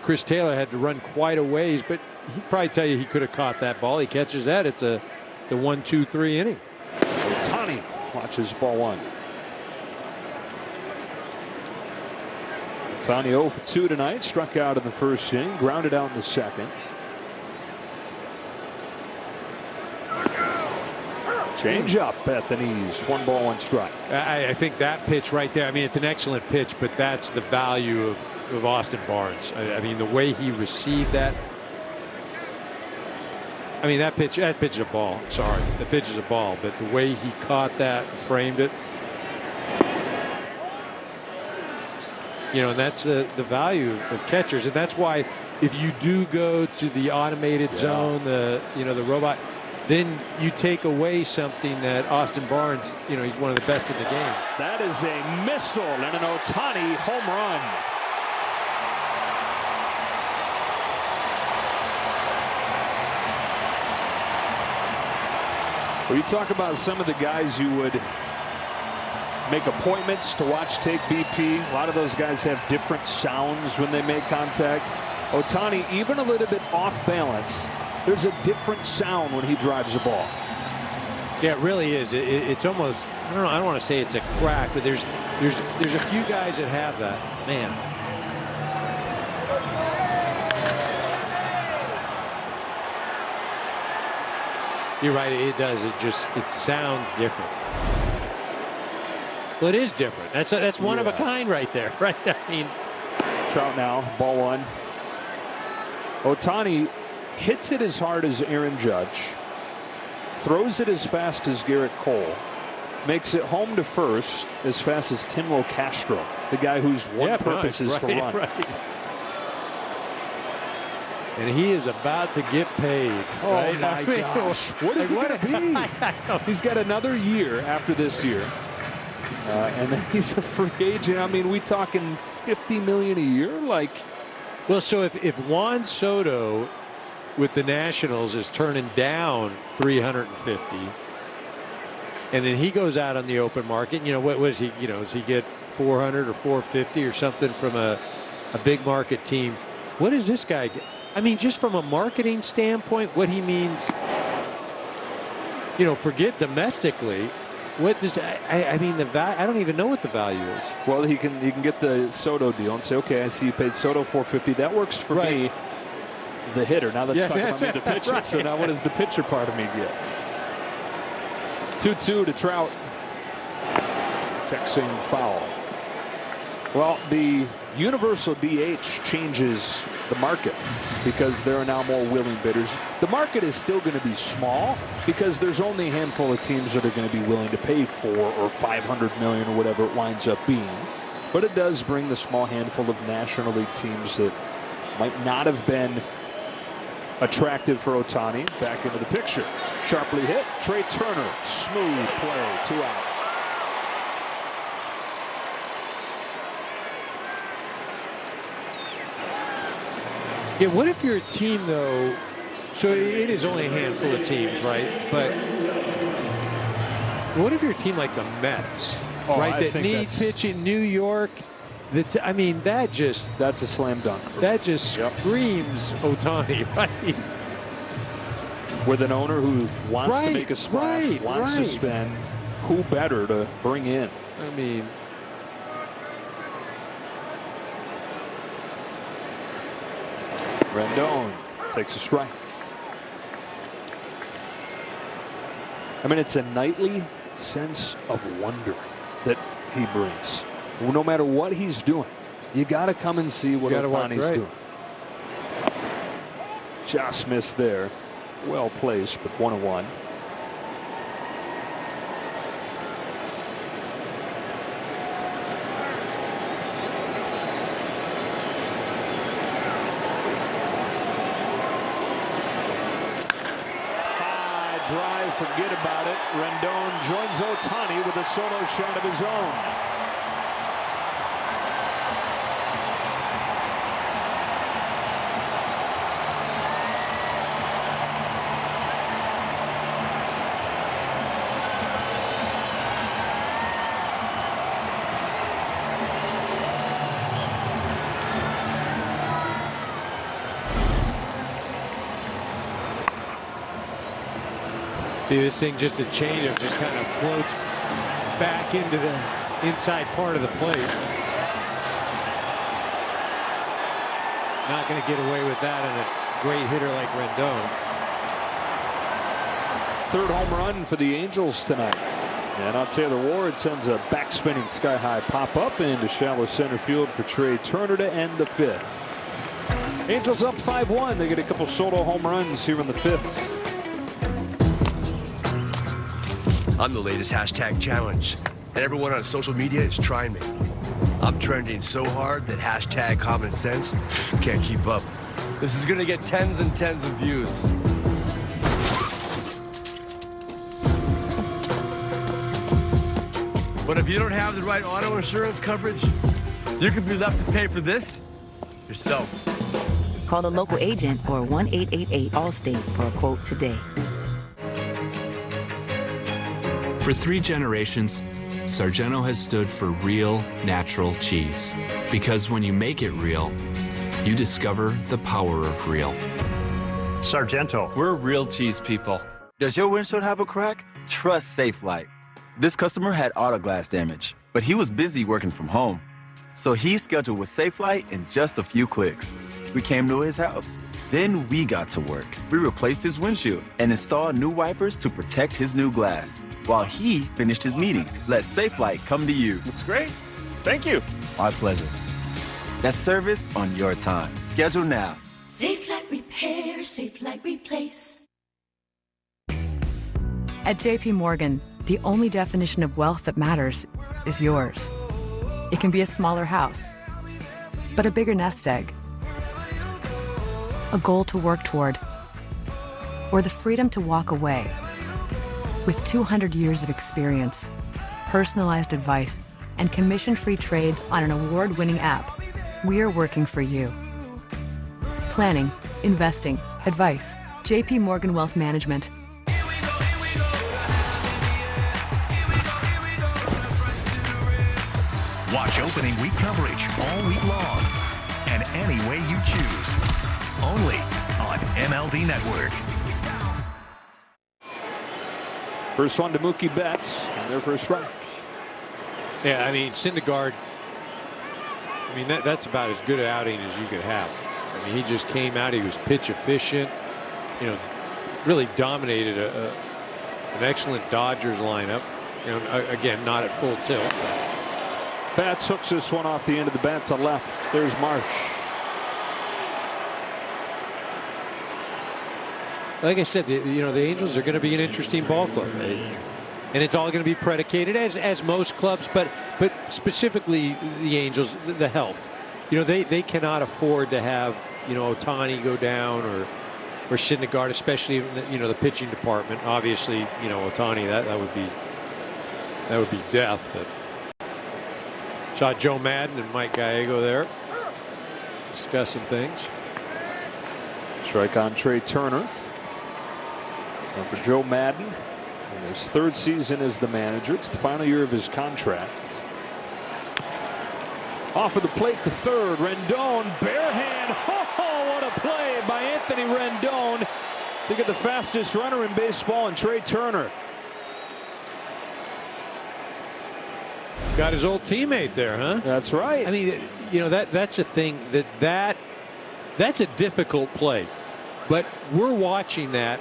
Chris Taylor had to run quite a ways, but he'd probably tell you he could have caught that ball. He catches that. It's a 1-2-3 inning. Ohtani watches ball 1. Ohtani 0 for 2 tonight. Struck out in the first inning, grounded out in the second. Change up at the knees. 1 ball, 1 strike. I think that pitch right there, I mean, it's an excellent pitch, but that's the value of Austin Barnes. I mean, the way he received that. I mean, that pitch is a ball. Sorry, the pitch is a ball, but the way he caught that and framed it. And that's the value of catchers. And that's why if you do go to the automated zone, the robot, then you take away something that Austin Barnes, he's one of the best in the game. That is a missile and an Ohtani home run. Well, you talk about some of the guys you would make appointments to watch take BP. A lot of those guys have different sounds when they make contact. Ohtani, even a little bit off balance, there's a different sound when he drives the ball. Yeah, it really is. It's almost, I don't want to say it's a crack, but there's a few guys that have that. Man. You're right, it does. It sounds different. Well, it is different. That's one of a kind right there, right? I mean, Trout now, ball one. Ohtani hits it as hard as Aaron Judge, throws it as fast as Garrett Cole, makes it home to first as fast as Timlo Castro, the guy whose one purpose is to run. Right. And he is about to get paid. Oh, right? my gosh. What is it going to be? He's got another year after this year. And then he's a free agent. I mean, we talking $50 million a year? Like, well, so if Juan Soto with the Nationals is turning down $350, and then he goes out on the open market, you know, what was he? You know, does he get $400 or $450 or something from a big market team? What does this guy get? I mean, just from a marketing standpoint, what he means, you know, forget domestically. What does I mean? The value, I don't even know what the value is. Well, he can get the Soto deal and say, okay, I see you paid Soto $450. That works for me, the hitter. Now let's talk about me, the pitcher. Right. So now, what does the pitcher part of me get? 2-2 to Trout. Texting foul. Well, the universal DH changes the market because there are now more willing bidders. The market is still going to be small because there's only a handful of teams that are going to be willing to pay $400 or $500 million or whatever it winds up being. But it does bring the small handful of National League teams that might not have been attractive for Ohtani back into the picture. Sharply hit. Trey Turner. Smooth play. 2 out. Yeah, what if you're a team, though? So it is only a handful of teams, right? But what if you're a team like the Mets, right? That need pitching, New York. I mean, that's a slam dunk. That just screams Ohtani, right? With an owner who wants to make a splash, wants to spend, who better to bring in? I mean, Rendon takes a strike. I mean, it's a nightly sense of wonder that he brings. No matter what he's doing, you got to come and see what Ohtani's doing. Just missed there. Well placed, but 1-1. Drive, forget about it. Rendon joins Ohtani with a solo shot of his own. See, this thing, just a change of just kind of floats back into the inside part of the plate. Not going to get away with that on a great hitter like Rendon. Third home run for the Angels tonight. And out Taylor Ward sends a back-spinning sky-high pop-up into shallow center field for Trey Turner to end the 5th. Angels up 5-1. They get a couple solo home runs here in the 5th. I'm the latest hashtag challenge, and everyone on social media is trying me. I'm trending so hard that hashtag common sense can't keep up. This is gonna get tens and tens of views. But if you don't have the right auto insurance coverage, you could be left to pay for this yourself. Call the local agent or 1-888-ALL-STATE for a quote today. For 3 generations, Sargento has stood for real, natural cheese. Because when you make it real, you discover the power of real. Sargento. We're real cheese people. Does your windshield have a crack? Trust Safelite. This customer had auto glass damage, but he was busy working from home. So he scheduled with Safelite in just a few clicks. We came to his house. Then we got to work. We replaced his windshield and installed new wipers to protect his new glass. While he finished his meeting, let Safelite come to you. Looks great. Thank you. My pleasure. That's service on your time. Schedule now. Safelite Repair, Safelite Replace. At JP Morgan, the only definition of wealth that matters is yours. It can be a smaller house, but a bigger nest egg, a goal to work toward, or the freedom to walk away. With 200 years of experience, personalized advice, and commission-free trades on an award-winning app, we are working for you. Planning, investing, advice. JP Morgan Wealth Management. Watch opening week coverage all week long and any way you choose. Only on MLB Network. First one to Mookie Betts, and their first strike. Yeah, I mean, Syndergaard, I mean, that's about as good an outing as you could have. I mean, he just came out, he was pitch efficient, you know, really dominated an excellent Dodgers lineup. You know, again, not at full tilt. Betts hooks this one off the end of the bat to left. There's Marsh. Like I said, the Angels are going to be an interesting ball club, and it's all going to be predicated as most clubs, but specifically the Angels, the health. You know, they cannot afford to have, you know, Ohtani go down or Syndergaard, especially in the pitching department. Obviously, you know, Ohtani, that would be death. But saw Joe Madden and Mike Gallego there discussing things. Strike on Trey Turner. And for Joe Madden, in his third season as the manager, it's the final year of his contract. Off of the plate to third, Rendon, bare hand. Oh, what a play by Anthony Rendon to get the fastest runner in baseball, and Trey Turner. Got his old teammate there, huh? That's right. I mean, you know, that's a thing that's a difficult play, but we're watching that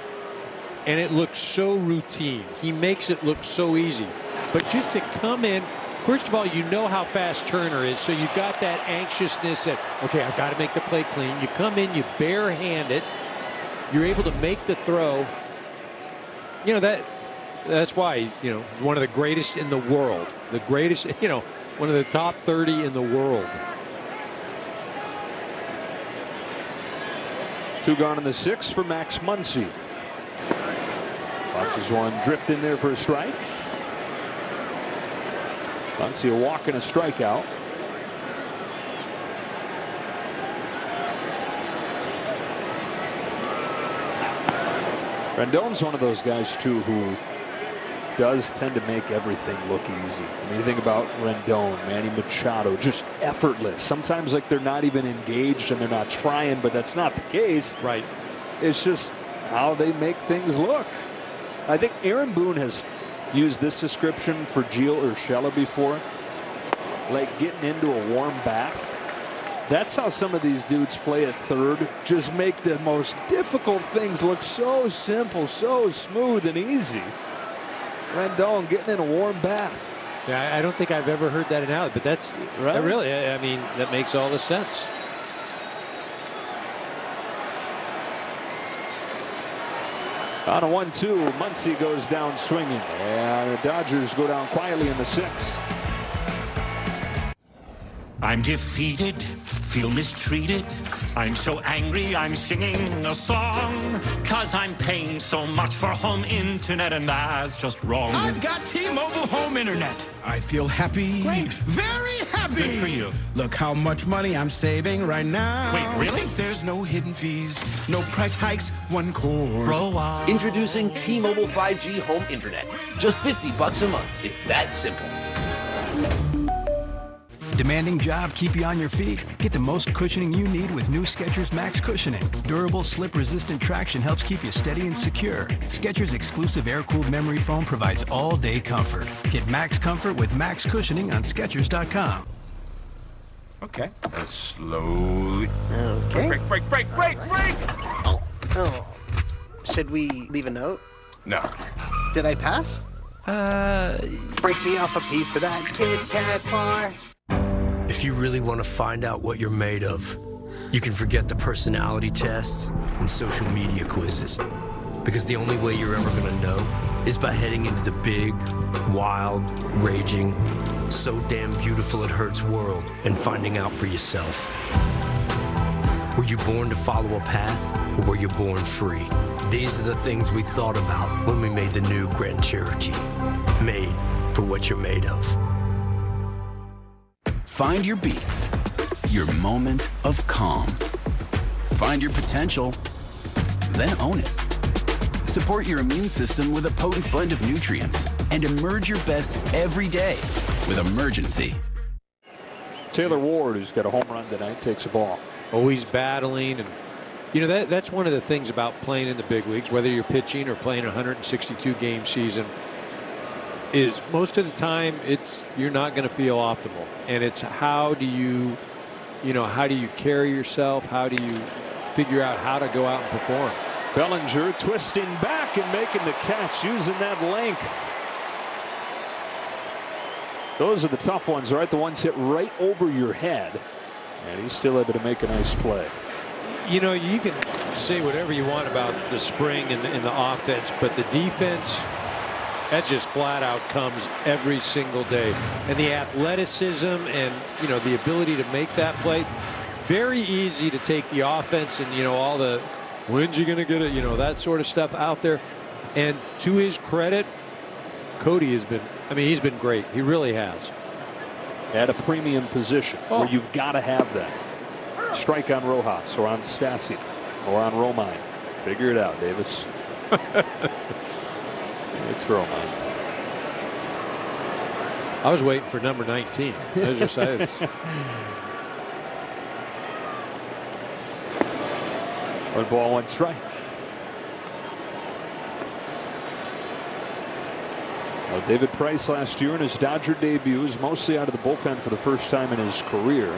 and it looks so routine. He makes it look so easy, but just to come in, first of all, you know how fast Turner is, so you've got that anxiousness that, okay, I've got to make the play clean. You come in, you barehand it, you're able to make the throw. You know, that's why, you know, he's one of the greatest in the world. The greatest, you know, one of the top 30 in the world. 2 gone in the 6th for Max Muncy. Watches one drift in there for a strike. Muncy a walk and a strikeout. Rendon's one of those guys too who does tend to make everything look easy. I mean, you think about Rendon, Manny Machado, just effortless. Sometimes like they're not even engaged and they're not trying, but that's not the case. Right. It's just how they make things look. I think Aaron Boone has used this description for Gio Urshela before, like getting into a warm bath. That's how some of these dudes play at third. Just make the most difficult things look so simple, so smooth and easy. Rendon getting in a warm bath. Yeah, I don't think I've ever heard that analogy, but that's right. That really, I mean, that makes all the sense. On a 1-2, Muncy goes down swinging, and the Dodgers go down quietly in the 6th. I'm defeated, feel mistreated. I'm so angry, I'm singing a song. 'Cause I'm paying so much for home internet, and that's just wrong. I've got T-Mobile home internet. I feel happy. Great. Very happy. Good for you. Look how much money I'm saving right now. Wait, really? There's no hidden fees, no price hikes, one cord. Bro, Introducing T-Mobile 5G home internet. Just $50 a month. It's that simple. Demanding job keep you on your feet? Get the most cushioning you need with new Skechers Max Cushioning. Durable, slip-resistant traction helps keep you steady and secure. Skechers' exclusive air-cooled memory foam provides all-day comfort. Get Max Comfort with Max Cushioning on Skechers.com. Okay. And slowly. Okay. Break. Oh. Should we leave a note? No. Did I pass? Break me off a piece of that Kit Kat bar. If you really want to find out what you're made of, you can forget the personality tests and social media quizzes. Because the only way you're ever going to know is by heading into the big, wild, raging, so damn beautiful it hurts world and finding out for yourself. Were you born to follow a path, or were you born free? These are the things we thought about when we made the new Grand Cherokee. Made for what you're made of. Find your beat, your moment of calm. Find your potential, then own it. Support your immune system with a potent blend of nutrients and emerge your best every day with Emergency. Taylor Ward, who's got a home run tonight, takes a ball. Always battling, and you know that's one of the things about playing in the big leagues, whether you're pitching or playing a 162 game season, is most of the time you're not going to feel optimal, and it's how do you carry yourself, how do you figure out how to go out and perform. Bellinger twisting back and making the catch, using that length. Those are the tough ones, right? The ones hit right over your head, and he's still able to make a nice play. You know, you can say whatever you want about the spring and the offense, but the defense, that just flat out comes every single day. And the athleticism and, the ability to make that play, very easy to take the offense and, all the, when's you going to get it, that sort of stuff out there. And to his credit, Cody has been, he's been great. He really has. At a premium position where you've got to have that. Strike on Rojas or on Stassi or on Romine. Figure it out, Davis. It's Romine. I was waiting for number 19. I was just saying. 1 ball, 1 strike. Well, David Price last year in his Dodger debut was mostly out of the bullpen for the first time in his career.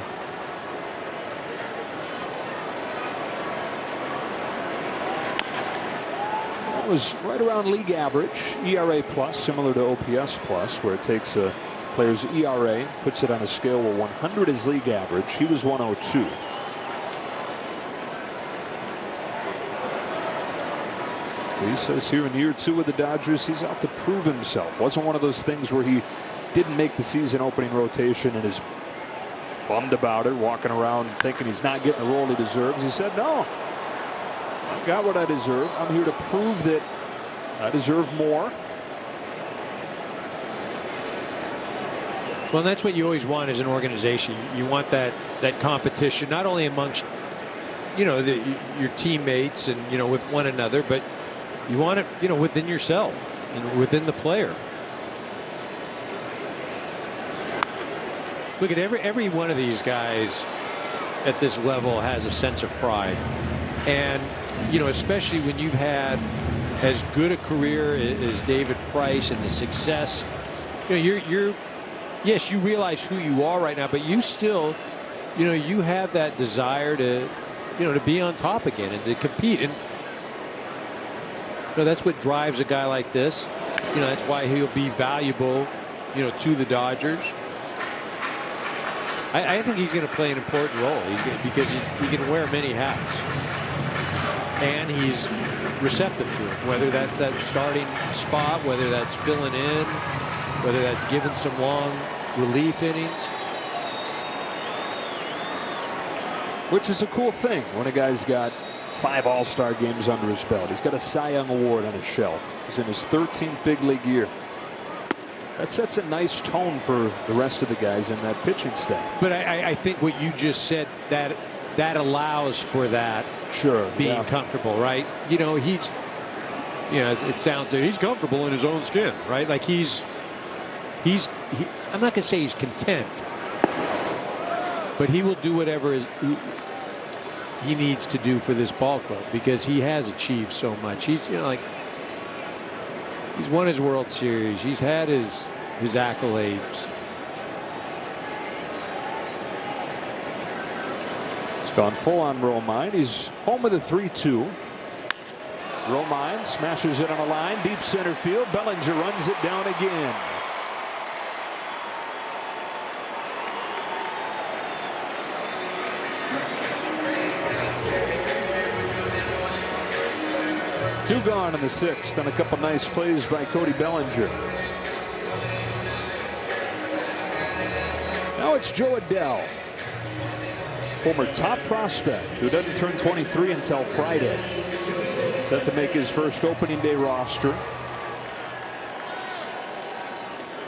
That was right around league average. ERA plus, similar to OPS plus, where it takes a player's ERA, puts it on a scale where 100 is league average. He was 102. He says here in year 2 with the Dodgers, he's out to prove himself. Wasn't one of those things where he didn't make the season opening rotation and is bummed about it, walking around thinking he's not getting the role he deserves. He said, no, I got what I deserve. I'm here to prove that I deserve more. Well, that's what you always want as an organization. You want that competition, not only amongst, your teammates and, with one another, but you want it, within yourself and within the player. Look at every one of these guys at this level has a sense of pride. And, especially when you've had as good a career as David Price and the success, yes, you realize who you are right now, but you still, you have that desire to, to be on top again and to compete. And, that's what drives a guy like this. That's why he'll be valuable, to the Dodgers. I think he's going to play an important role. Because he can wear many hats. And he's receptive to it, whether that's that starting spot, whether that's filling in, whether that's giving some long relief innings. Which is a cool thing when a guy's got 5 All-Star games under his belt. He's got a Cy Young Award on his shelf. He's in his 13th big league year. That sets a nice tone for the rest of the guys in that pitching staff. But I think what you just said, that allows for that being comfortable, right? He's, it sounds like he's comfortable in his own skin, right? Like he's I'm not going to say he's content, but he will do whatever he needs to do for this ball club because he has achieved so much. He's, he's won his World Series. He's had his accolades. He's gone full on Romine. He's home with a 3-2. Romine smashes it on a line, deep center field. Bellinger runs it down again. Two gone in the 6th, and a couple nice plays by Cody Bellinger. Now it's Joe Adell, former top prospect who doesn't turn 23 until Friday. Set to make his first opening day roster.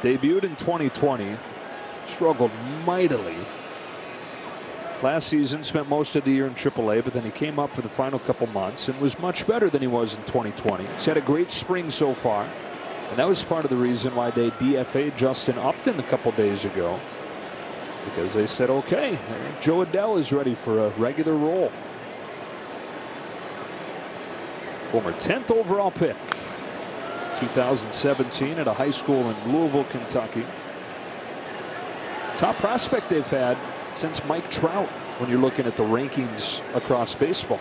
Debuted in 2020, struggled mightily. Last season spent most of the year in AAA, but then he came up for the final couple months and was much better than he was in 2020. He's had a great spring so far, and that was part of the reason why they DFA'd Justin Upton a couple days ago, because they said, okay, I think Joe Adell is ready for a regular role. Former 10th overall pick, 2017 at a high school in Louisville, Kentucky. Top prospect they've had since Mike Trout when you're looking at the rankings across baseball.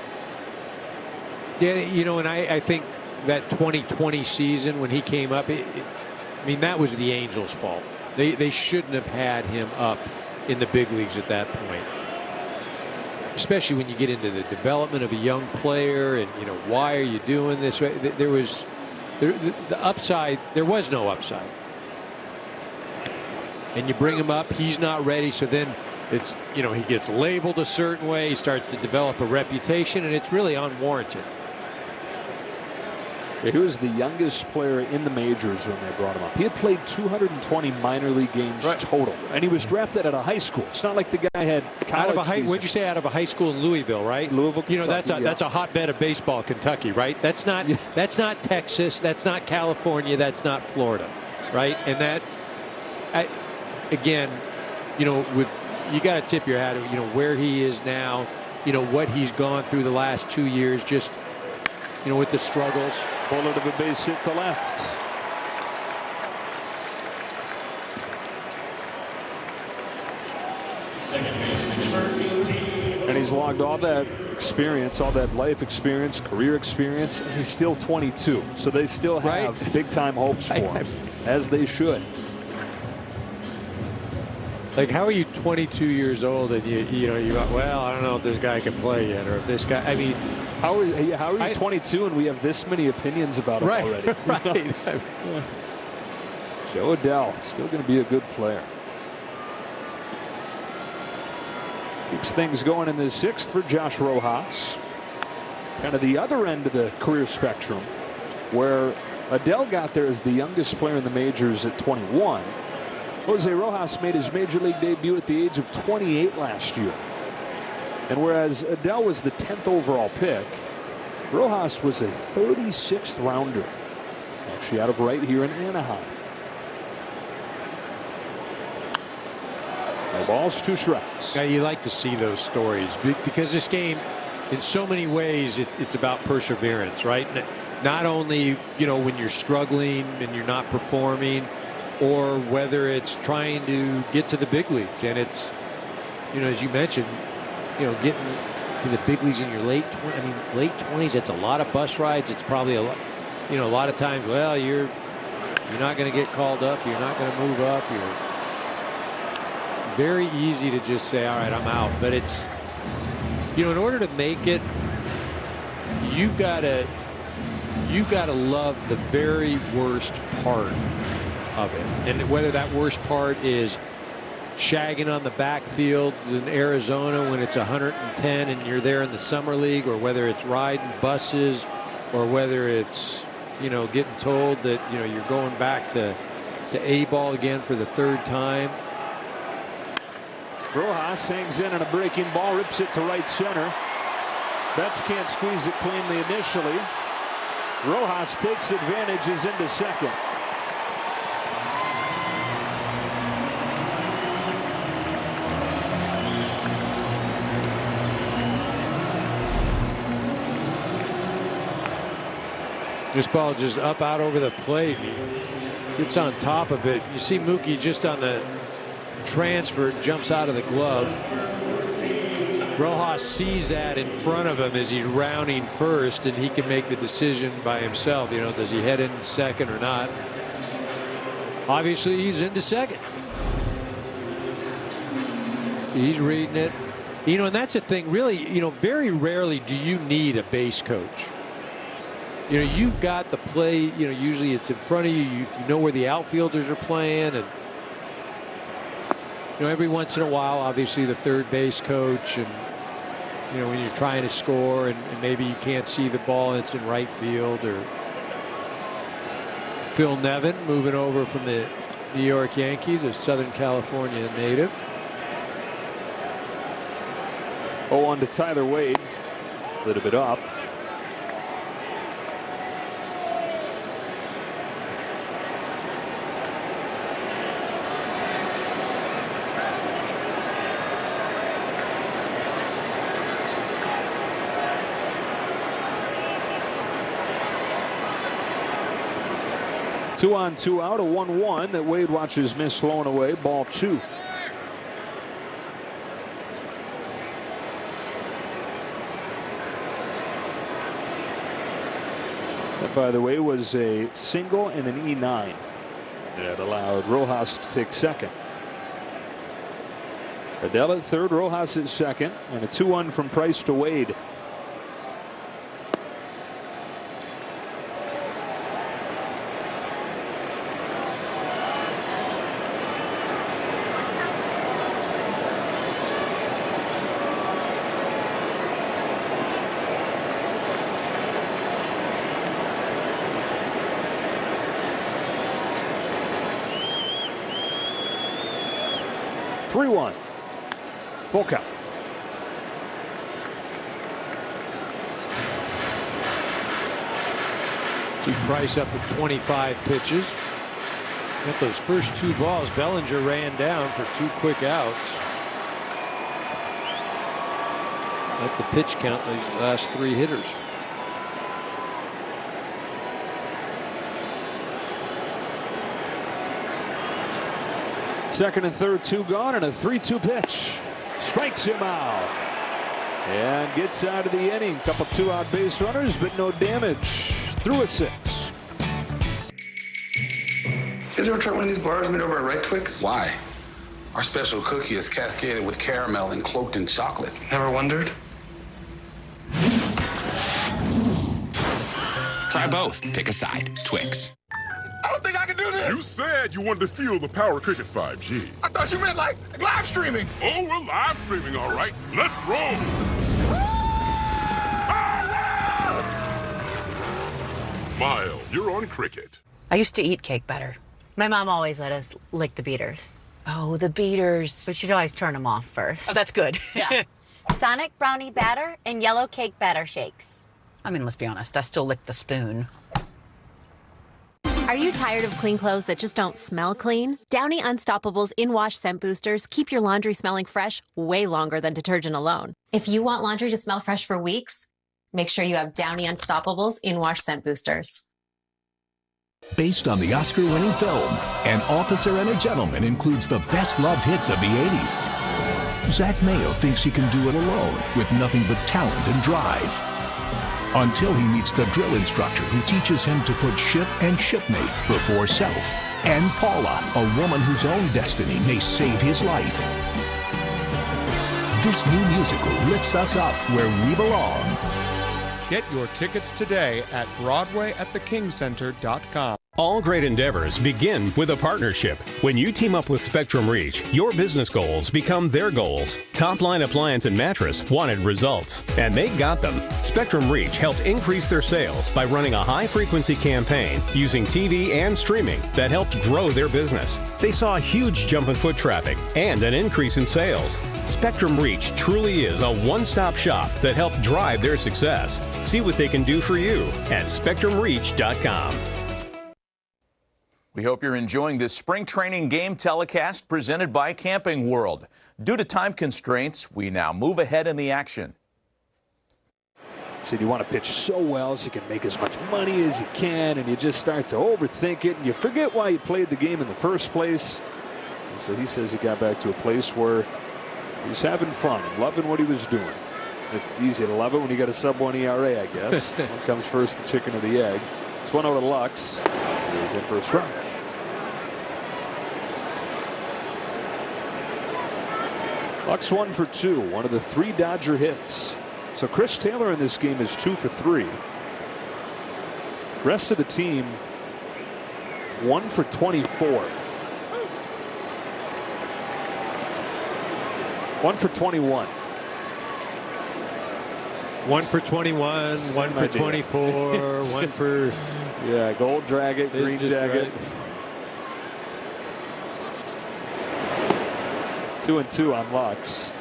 Yeah, you know, and I think that 2020 season when he came up, I mean, that was the Angels' fault. They shouldn't have had him up in the big leagues at that point. Especially when you get into the development of a young player and, you know, why are you doing this? There was the upside. There was no upside. And you bring him up, he's not ready. So then it's, you know, he gets labeled a certain way. He starts to develop a reputation, and it's really unwarranted. He was the youngest player in the majors when they brought him up. He had played 220 minor league games total, and he was drafted out of high school. It's not like the guy had college. What'd you say? Out of a high school in Louisville, right? Louisville, you know, Kentucky, that's a hotbed of baseball, Kentucky, right? That's not that's not Texas. That's not California. That's not Florida, right? And that, again, you know, you got to tip your hat at, you know, where he is now. You know what he's gone through the last 2 years. Just, you know, with the struggles. Bullet of a base hit to left. And he's logged all that experience, all that life experience, career experience, and he's still 22. So they still have big time hopes for him, as they should. Like, how are you 22 years old and you know, well, I don't know if this guy can play yet, or if this guy, I mean, how are you 22 and we have this many opinions about him already? Right. Joe Adell still going to be a good player. Keeps things going in the 6th for Josh Rojas. Kind of the other end of the career spectrum, where Adell got there as the youngest player in the majors at 21. Jose Rojas made his major league debut at the age of 28 last year. And whereas Adell was the 10th overall pick, Rojas was a 36th rounder, actually out of right here in Anaheim. No balls, 2 strikes. Yeah, you like to see those stories because this game, in so many ways, it's about perseverance, right? Not only, you know, when you're struggling and you're not performing, or whether it's trying to get to the big leagues. And it's, you know, as you mentioned, you know, getting to the big leagues in your late 20s, that's a lot of bus rides. It's probably a lot, you know, a lot of times, well, you're not going to get called up. You're not going to move up. You're very easy to just say, all right, I'm out. But it's, you know, in order to make it, you've got to love the very worst part of it. And whether that worst part is shagging on the backfield in Arizona when it's 110 and you're there in the summer league, or whether it's riding buses, or whether it's, you know, getting told that, you know, you're going back to A-ball again for the 3rd time. Rojas hangs in on a breaking ball, rips it to right center. Betts can't squeeze it cleanly initially. Rojas takes advantage, is into second. This ball just up out over the plate. Gets on top of it. You see Mookie just on the transfer, jumps out of the glove. Rojas sees that in front of him as he's rounding first, and he can make the decision by himself. You know, does he head into second or not? Obviously, he's into second. He's reading it. You know, and that's the thing, really, you know, very rarely do you need a base coach. You know, you've got the play, you know, usually it's in front of you. You know where the outfielders are playing. And, you know, every once in a while, obviously, the third base coach. And, you know, when you're trying to score and maybe you can't see the ball and it's in right field. Or Phil Nevin moving over from the New York Yankees, a Southern California native. 0-1 to Tyler Wade. A little bit up. Two on, two out, a 1-1 that Wade watches miss thrown away. Ball 2. That, by the way, was a single and an E9 that allowed Rojas to take second. Adele at third, Rojas at second, and a 2-1 from Price to Wade. Full count. See Price up to 25 pitches. Got those first 2 balls. Bellinger ran down for 2 quick outs. At the pitch count, these last 3 hitters. Second and third, 2 gone, and a 3-2 pitch. Strikes him out. And gets out of the inning. Couple 2-out base runners, but no damage. Through a 6. You guys ever try one of these bars made over at Red Twix? Why? Our special cookie is cascaded with caramel and cloaked in chocolate. Never wondered? Try both. Pick a side. Twix. I don't think I can do this. You said you wanted to feel the power of Cricket 5G. I thought you meant like live streaming. Oh, we're live streaming, all right. Let's roll. Smile. You're on Cricket. I used to eat cake batter. My mom always let us lick the beaters. Oh, the beaters. But she'd always turn them off first. Oh, that's good. Yeah. Sonic brownie batter and yellow cake batter shakes. I mean, let's be honest. I still lick the spoon. Are you tired of clean clothes that just don't smell clean? Downy Unstoppable's In-Wash Scent Boosters keep your laundry smelling fresh way longer than detergent alone. If you want laundry to smell fresh for weeks, make sure you have Downy Unstoppable's In-Wash Scent Boosters. Based on the Oscar-winning film, An Officer and a Gentleman includes the best-loved hits of the 80s. Zach Mayo thinks he can do it alone with nothing but talent and drive. Until he meets the drill instructor who teaches him to put ship and shipmate before self. And Paula, a woman whose own destiny may save his life. This new musical lifts us up where we belong. Get your tickets today at BroadwayAtTheKingCenter.com. All great endeavors begin with a partnership. When you team up with Spectrum Reach, your business goals become their goals. Top Line Appliance and Mattress wanted results, and they got them. Spectrum Reach helped increase their sales by running a high-frequency campaign using TV and streaming that helped grow their business. They saw a huge jump in foot traffic and an increase in sales. Spectrum Reach truly is a one-stop shop that helped drive their success. See what they can do for you at SpectrumReach.com. We hope you're enjoying this spring training game telecast presented by Camping World. Due to time constraints, we now move ahead in the action. So you want to pitch so well so you can make as much money as you can, and you just start to overthink it, and you forget why you played the game in the first place. And so he says he got back to a place where He's having fun, loving what he was doing. Easy to love it when you got a sub-1 ERA, I guess. One comes first, the chicken or the egg. It's 1-0 to Lux. He's in for a strike. Lux 1 for 2, one of the 3 Dodger hits. So Chris Taylor in this game is 2 for 3. Rest of the team 1 for 24. 1 for 21. 1 for 21, 1 for 24, 1 for... Yeah, gold jacket, green jacket. Right. 2-2 on Lux.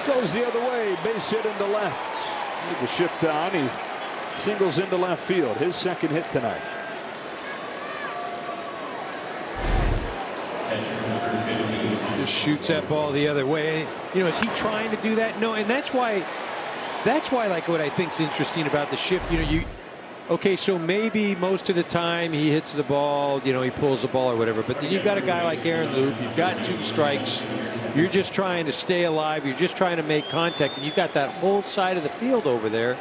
Goes the other way, base hit into left. The shift on, he singles into left field. His second hit tonight. Just shoots that ball the other way. You know, is he trying to do that? No, and that's why like what I think's interesting about the shift. You know, okay, so maybe most of the time he hits the ball, you know, he pulls the ball or whatever, but then you've got a guy like Aaron Loop, you've got 2 strikes, you're just trying to stay alive, you're just trying to make contact, and you've got that whole side of the field over there.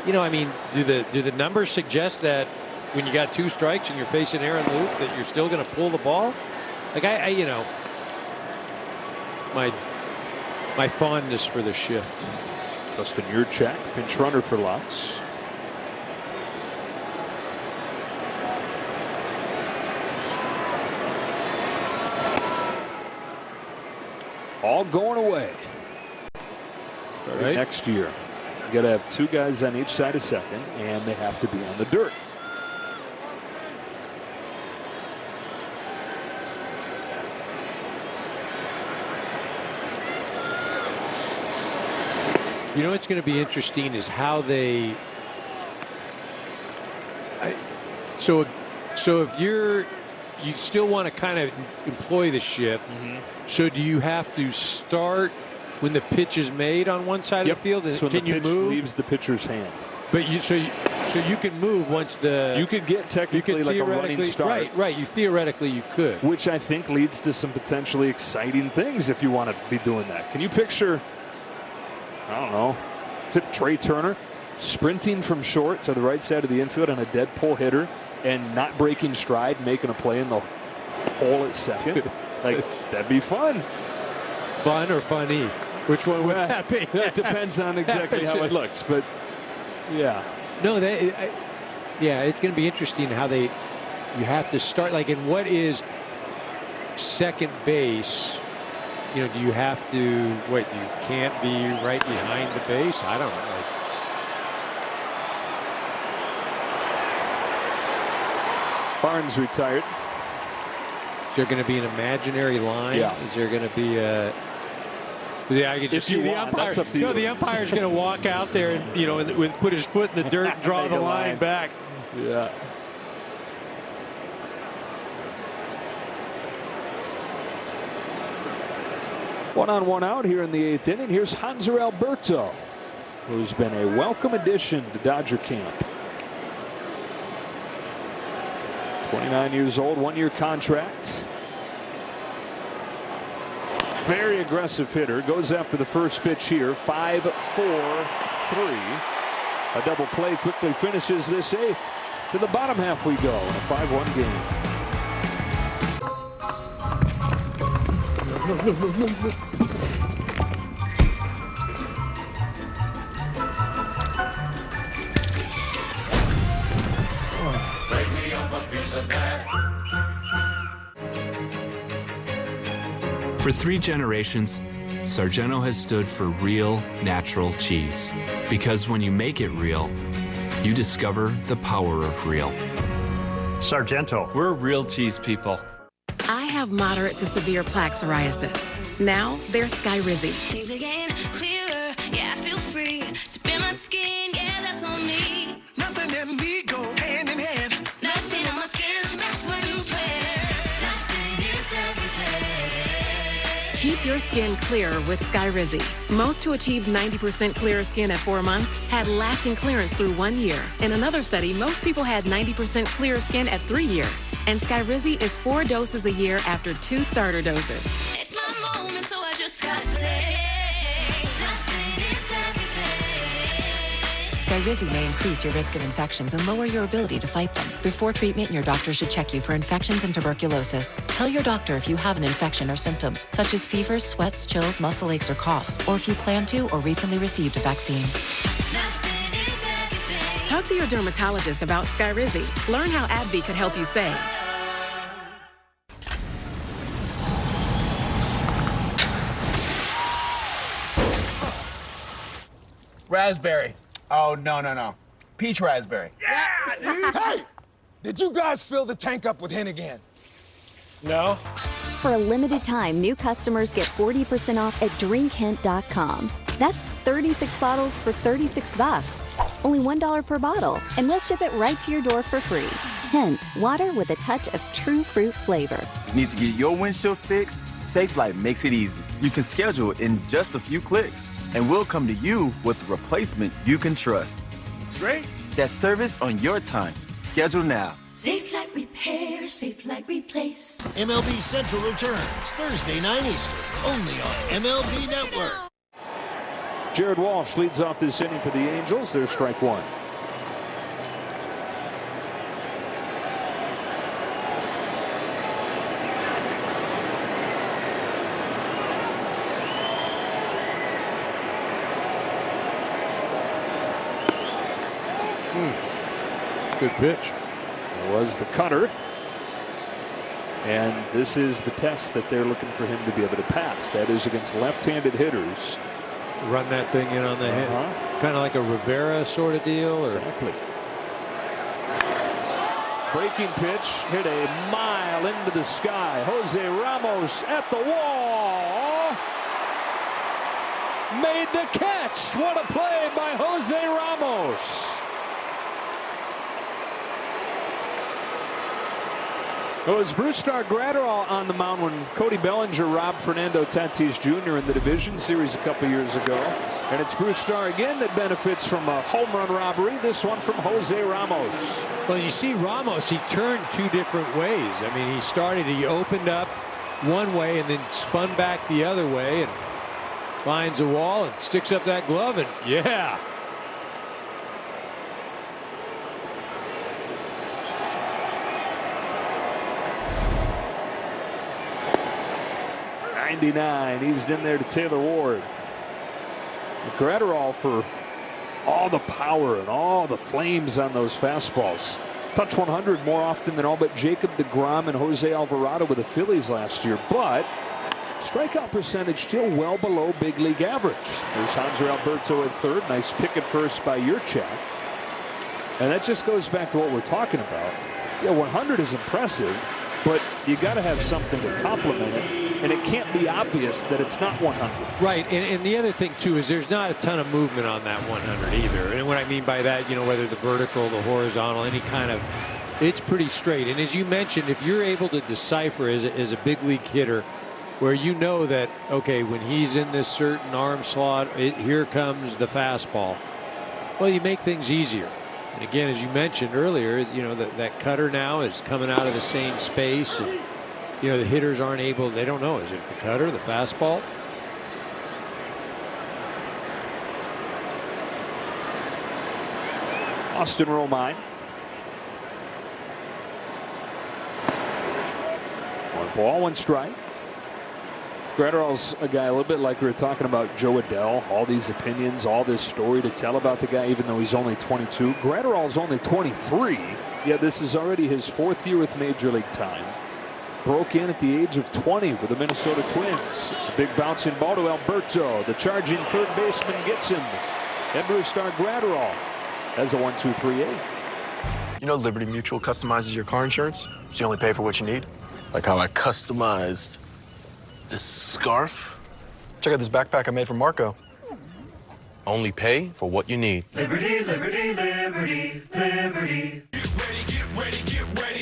You know, I mean, do the numbers suggest that when you got 2 strikes and you're facing Aaron Loop that you're still going to pull the ball? Like I you know, my fondness for the shift. Justin Yurchak, pinch runner for Lux. All going away. Starting next year. You got to have 2 guys on each side of second, and they have to be on the dirt. You know what's going to be interesting is how they. So if you still want to kind of employ the shift. So do you have to start when the pitch is made on one side of the field? And so can the you pitch move? leaves the pitcher's hand. But so you can move once the. You could get technically like a running start. Right. You theoretically you could. Which I think leads to some potentially exciting things if you want to be doing that. Can you picture? I don't know. Is it Trey Turner sprinting from short to the right side of the infield on a dead pull hitter and not breaking stride, making a play in the hole at second? Like, that'd be fun. Fun or funny? Which one would that be? That depends on exactly how it looks, but yeah. No, yeah, it's going to be interesting how you have to start. Like, in what is second base? You know, do you have to wait? You can't be right behind the base. I don't know. Barnes retired. Is there going to be an imaginary line? Yeah. Is there going to be a? Yeah, I can just see the umpire. That's up to you. No, the umpire's going to walk out there and put his foot in the dirt, and draw the line back. Yeah. One on, one out here in the 8th inning. Here's Hanser Alberto, who's been a welcome addition to Dodger camp. 29 years old, 1-year contract. Very aggressive hitter. Goes after the first pitch here. 5-4-3. A double play quickly finishes this 8th. To the bottom half we go in a 5-1 game. Break me off a piece of that. For 3 generations, Sargento has stood for real, natural cheese. Because when you make it real, you discover the power of real. Sargento. We're real cheese people. I have moderate to severe plaque psoriasis. Now there's Skyrizi. Things are getting clearer, yeah, I feel free to bare my skin, yeah, that's on me. Nothing and me go hand in hand. Nothing on my skin, that's when you play. Nothing is everything. Keep your skin clearer with Skyrizi. Most who achieved 90% clearer skin at 4 months had lasting clearance through 1 year. In another study, most people had 90% clearer skin at 3 years. And Skyrizi is 4 doses a year after 2 starter doses. It's my moment, so I just gotta say, nothing is everything. Skyrizi may increase your risk of infections and lower your ability to fight them. Before treatment, your doctor should check you for infections and tuberculosis. Tell your doctor if you have an infection or symptoms, such as fevers, sweats, chills, muscle aches, or coughs, or if you plan to or recently received a vaccine. Talk to your dermatologist about Skyrizi. Learn how AbbVie could help you save. Raspberry. Oh, no. Peach raspberry. Yeah, dude! Hey! Did you guys fill the tank up with Hennigan? No. For a limited time, new customers get 40% off at drinkhint.com. That's 36 bottles for $36. Only $1 per bottle, and we'll ship it right to your door for free. Hint, water with a touch of true fruit flavor. Need to get your windshield fixed? SafeLight makes it easy. You can schedule in just a few clicks, and we'll come to you with a replacement you can trust. It's great. That's service on your time. Schedule now. Safe like repair, safe like replace. MLB Central returns Thursday 9 Eastern, only on MLB Network. Jared Walsh leads off this inning for the Angels. There's strike one. Good pitch. It was the cutter. And this is the test that they're looking for him to be able to pass. That is against left-handed hitters. Run that thing in on the head. Kind of like a Rivera sort of deal. Or? Exactly. Breaking pitch hit a mile into the sky. Jose Ramos at the wall. Made the catch. What a play by Jose Ramos. It was Brusdar Graterol on the mound when Cody Bellinger robbed Fernando Tatis Jr. in the division series a couple years ago. And it's Brusdar again that benefits from a home run robbery. This one from Jose Ramos. Well, you see Ramos, he turned 2 different ways. I mean, he opened up one way and then spun back the other way and finds a wall and sticks up that glove and yeah. He's in there to Taylor Ward. Graterol for all the power and all the flames on those fastballs. Touch 100 more often than all but Jacob deGrom and Jose Alvarado with the Phillies last year. But strikeout percentage still well below big league average. There's Hanser Alberto at third. Nice pick at first by Yurchak. And that just goes back to what we're talking about. Yeah, 100 is impressive, but you got to have something to complement it. And it can't be obvious that it's not 100. Right, and the other thing too is there's not a ton of movement on that 100 either. And what I mean by that, you know, whether the vertical, the horizontal, any kind of, it's pretty straight. And as you mentioned, if you're able to decipher as a big league hitter, where you know that, okay, when he's in this certain arm slot, here comes the fastball. Well, you make things easier. And again, as you mentioned earlier, you know, that cutter now is coming out of the same space. And, you know, the hitters aren't able, they don't know, is it the cutter, the fastball? Austin Romine. 1 ball, 1 strike. Graterol's a guy a little bit like we were talking about Joe Adell. All these opinions, all this story to tell about the guy, even though he's only 22. Graterol's only 23, yet this is already his 4th year with Major League time. Broke in at the age of 20 with the Minnesota Twins. It's a big bouncing ball to Alberto. The charging third baseman gets him. And Brusdar Graterol has a 1-2-3-8. You know Liberty Mutual customizes your car insurance, so you only pay for what you need. Like how I customized this scarf. Check out this backpack I made for Marco. Only pay for what you need. Liberty, liberty, liberty, liberty.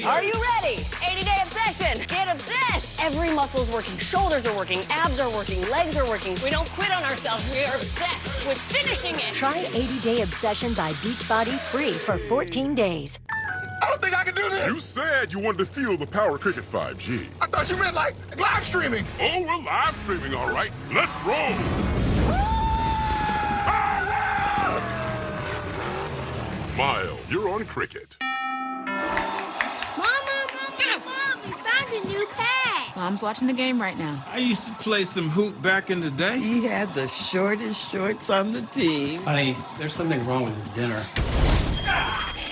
Are you ready? 80-day obsession. Get obsessed. Every muscle is working. Shoulders are working. Abs are working. Legs are working. We don't quit on ourselves. We are obsessed with finishing it. Try 80-Day Obsession by Beachbody free for 14 days. I don't think I can do this. You said you wanted to feel the power of Cricket 5G. I thought you meant like live streaming. Oh, we're live streaming, all right. Let's roll. Smile, you're on Cricket. Mama, we found a new pet. Mom's watching the game right now. I used to play some hoop back in the day. He had the shortest shorts on the team. Honey, there's something wrong with his dinner.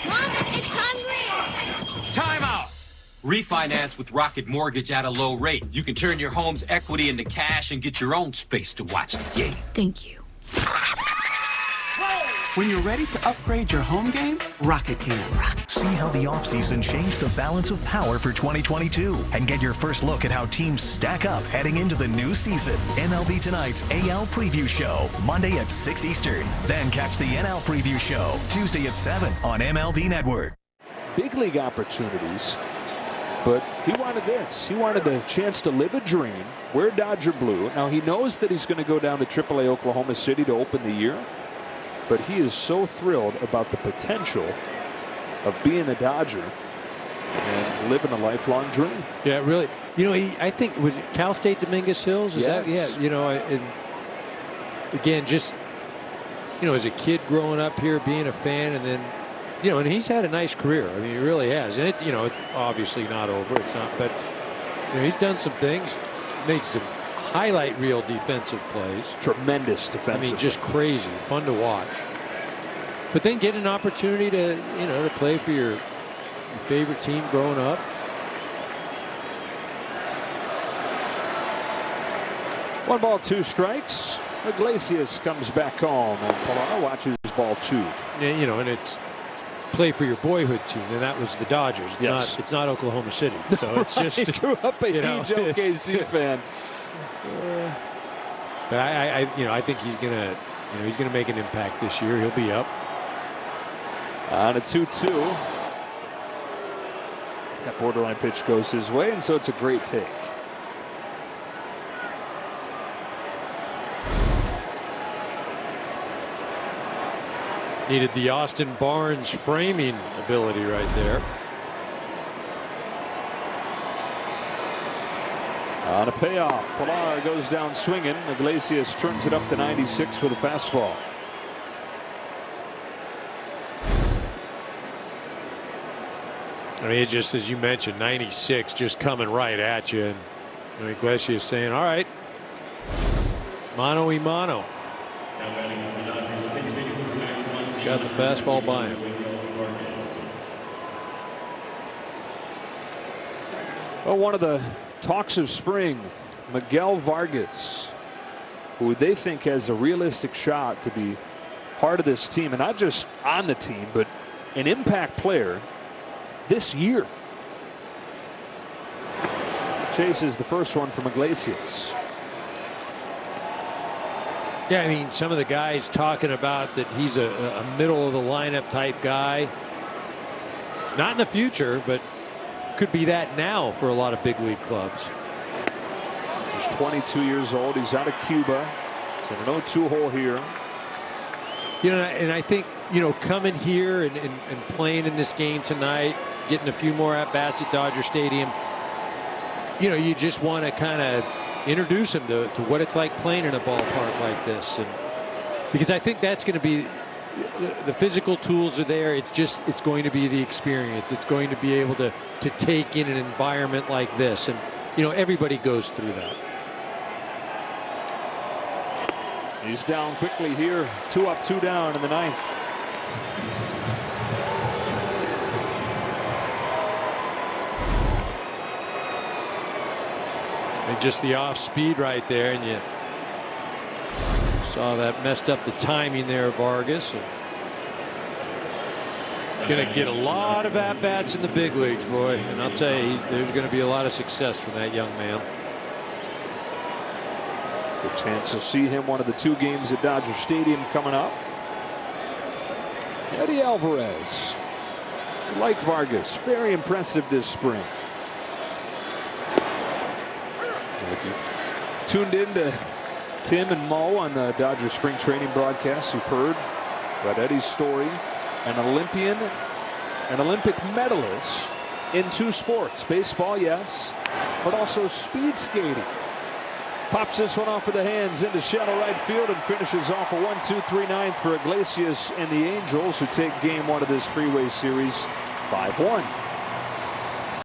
Mama, it's hungry. Time out! Refinance with Rocket Mortgage at a low rate. You can turn your home's equity into cash and get your own space to watch the game. Thank you. When you're ready to upgrade your home game, Rocket can. See how the offseason changed the balance of power for 2022 and get your first look at how teams stack up heading into the new season. MLB Tonight's AL Preview Show, Monday at 6 Eastern. Then catch the NL Preview Show, Tuesday at 7 on MLB Network. Big league opportunities, but he wanted this. He wanted a chance to live a dream, wear Dodger blue. Now he knows that he's going to go down to AAA Oklahoma City to open the year. But he is so thrilled about the potential of being a Dodger and living a lifelong dream. Yeah, really. You know, I think was it Cal State Dominguez Hills? Is that? Yeah. You know, and again, just as a kid growing up here, being a fan, and then and he's had a nice career. I mean, he really has. And it's obviously not over. It's not, but he's done some things, made some highlight reel defensive plays. Tremendous defensive. I mean, just crazy, fun to watch. But then get an opportunity to to play for your favorite team growing up. One ball, two strikes. Iglesias comes back home, and Pilar watches ball two. Yeah, and it's play for your boyhood team, and that was the Dodgers. It's not Oklahoma City. So it's just he grew up a huge OKC fan. But I think he's gonna make an impact this year. He'll be up on a 2-2. That borderline pitch goes his way, and so it's a great take. Needed the Austin Barnes framing ability right there. On a payoff, Pilar goes down swinging. Iglesias turns it up to 96 with a fastball. I mean, it just, as you mentioned, 96 just coming right at you. And Iglesias saying, all right, mano y mano. Got the fastball by him. Well, one of the talks of spring, Miguel Vargas, who they think has a realistic shot to be part of this team, and not just on the team, but an impact player this year. Chases the first one from Iglesias. Yeah, I mean, some of the guys talking about that he's a middle of the lineup type guy. Not in the future, but could be that now for a lot of big league clubs. Just 22 years old. He's out of Cuba. So an 0-2 hole here. And I think, coming here and playing in this game tonight, getting a few more at bats at Dodger Stadium, you just want to kind of introduce him to what it's like playing in a ballpark like this. And because I think that's going to be, the physical tools are there. It's going to be the experience. It's going to be able to take in an environment like this. And, everybody goes through that. He's down quickly here. 2 up, 2 down in the ninth. And just the off speed right there, and you saw that messed up the timing there of Vargas. Going to get a lot of at bats in the big leagues, boy, and I'll tell you, there's going to be a lot of success from that young man. Good chance to see him one of the 2 games at Dodger Stadium coming up. Eddie Alvarez, like Vargas, very impressive this spring. If you've tuned in to Tim and Mo on the Dodgers spring training broadcast, you've heard about Eddie's story, an Olympic medalist in 2 sports. Baseball, yes, but also speed skating. Pops this one off with the hands into shallow right field and finishes off a 1-2-3 ninth for Iglesias and the Angels, who take game 1 of this Freeway Series 5-1.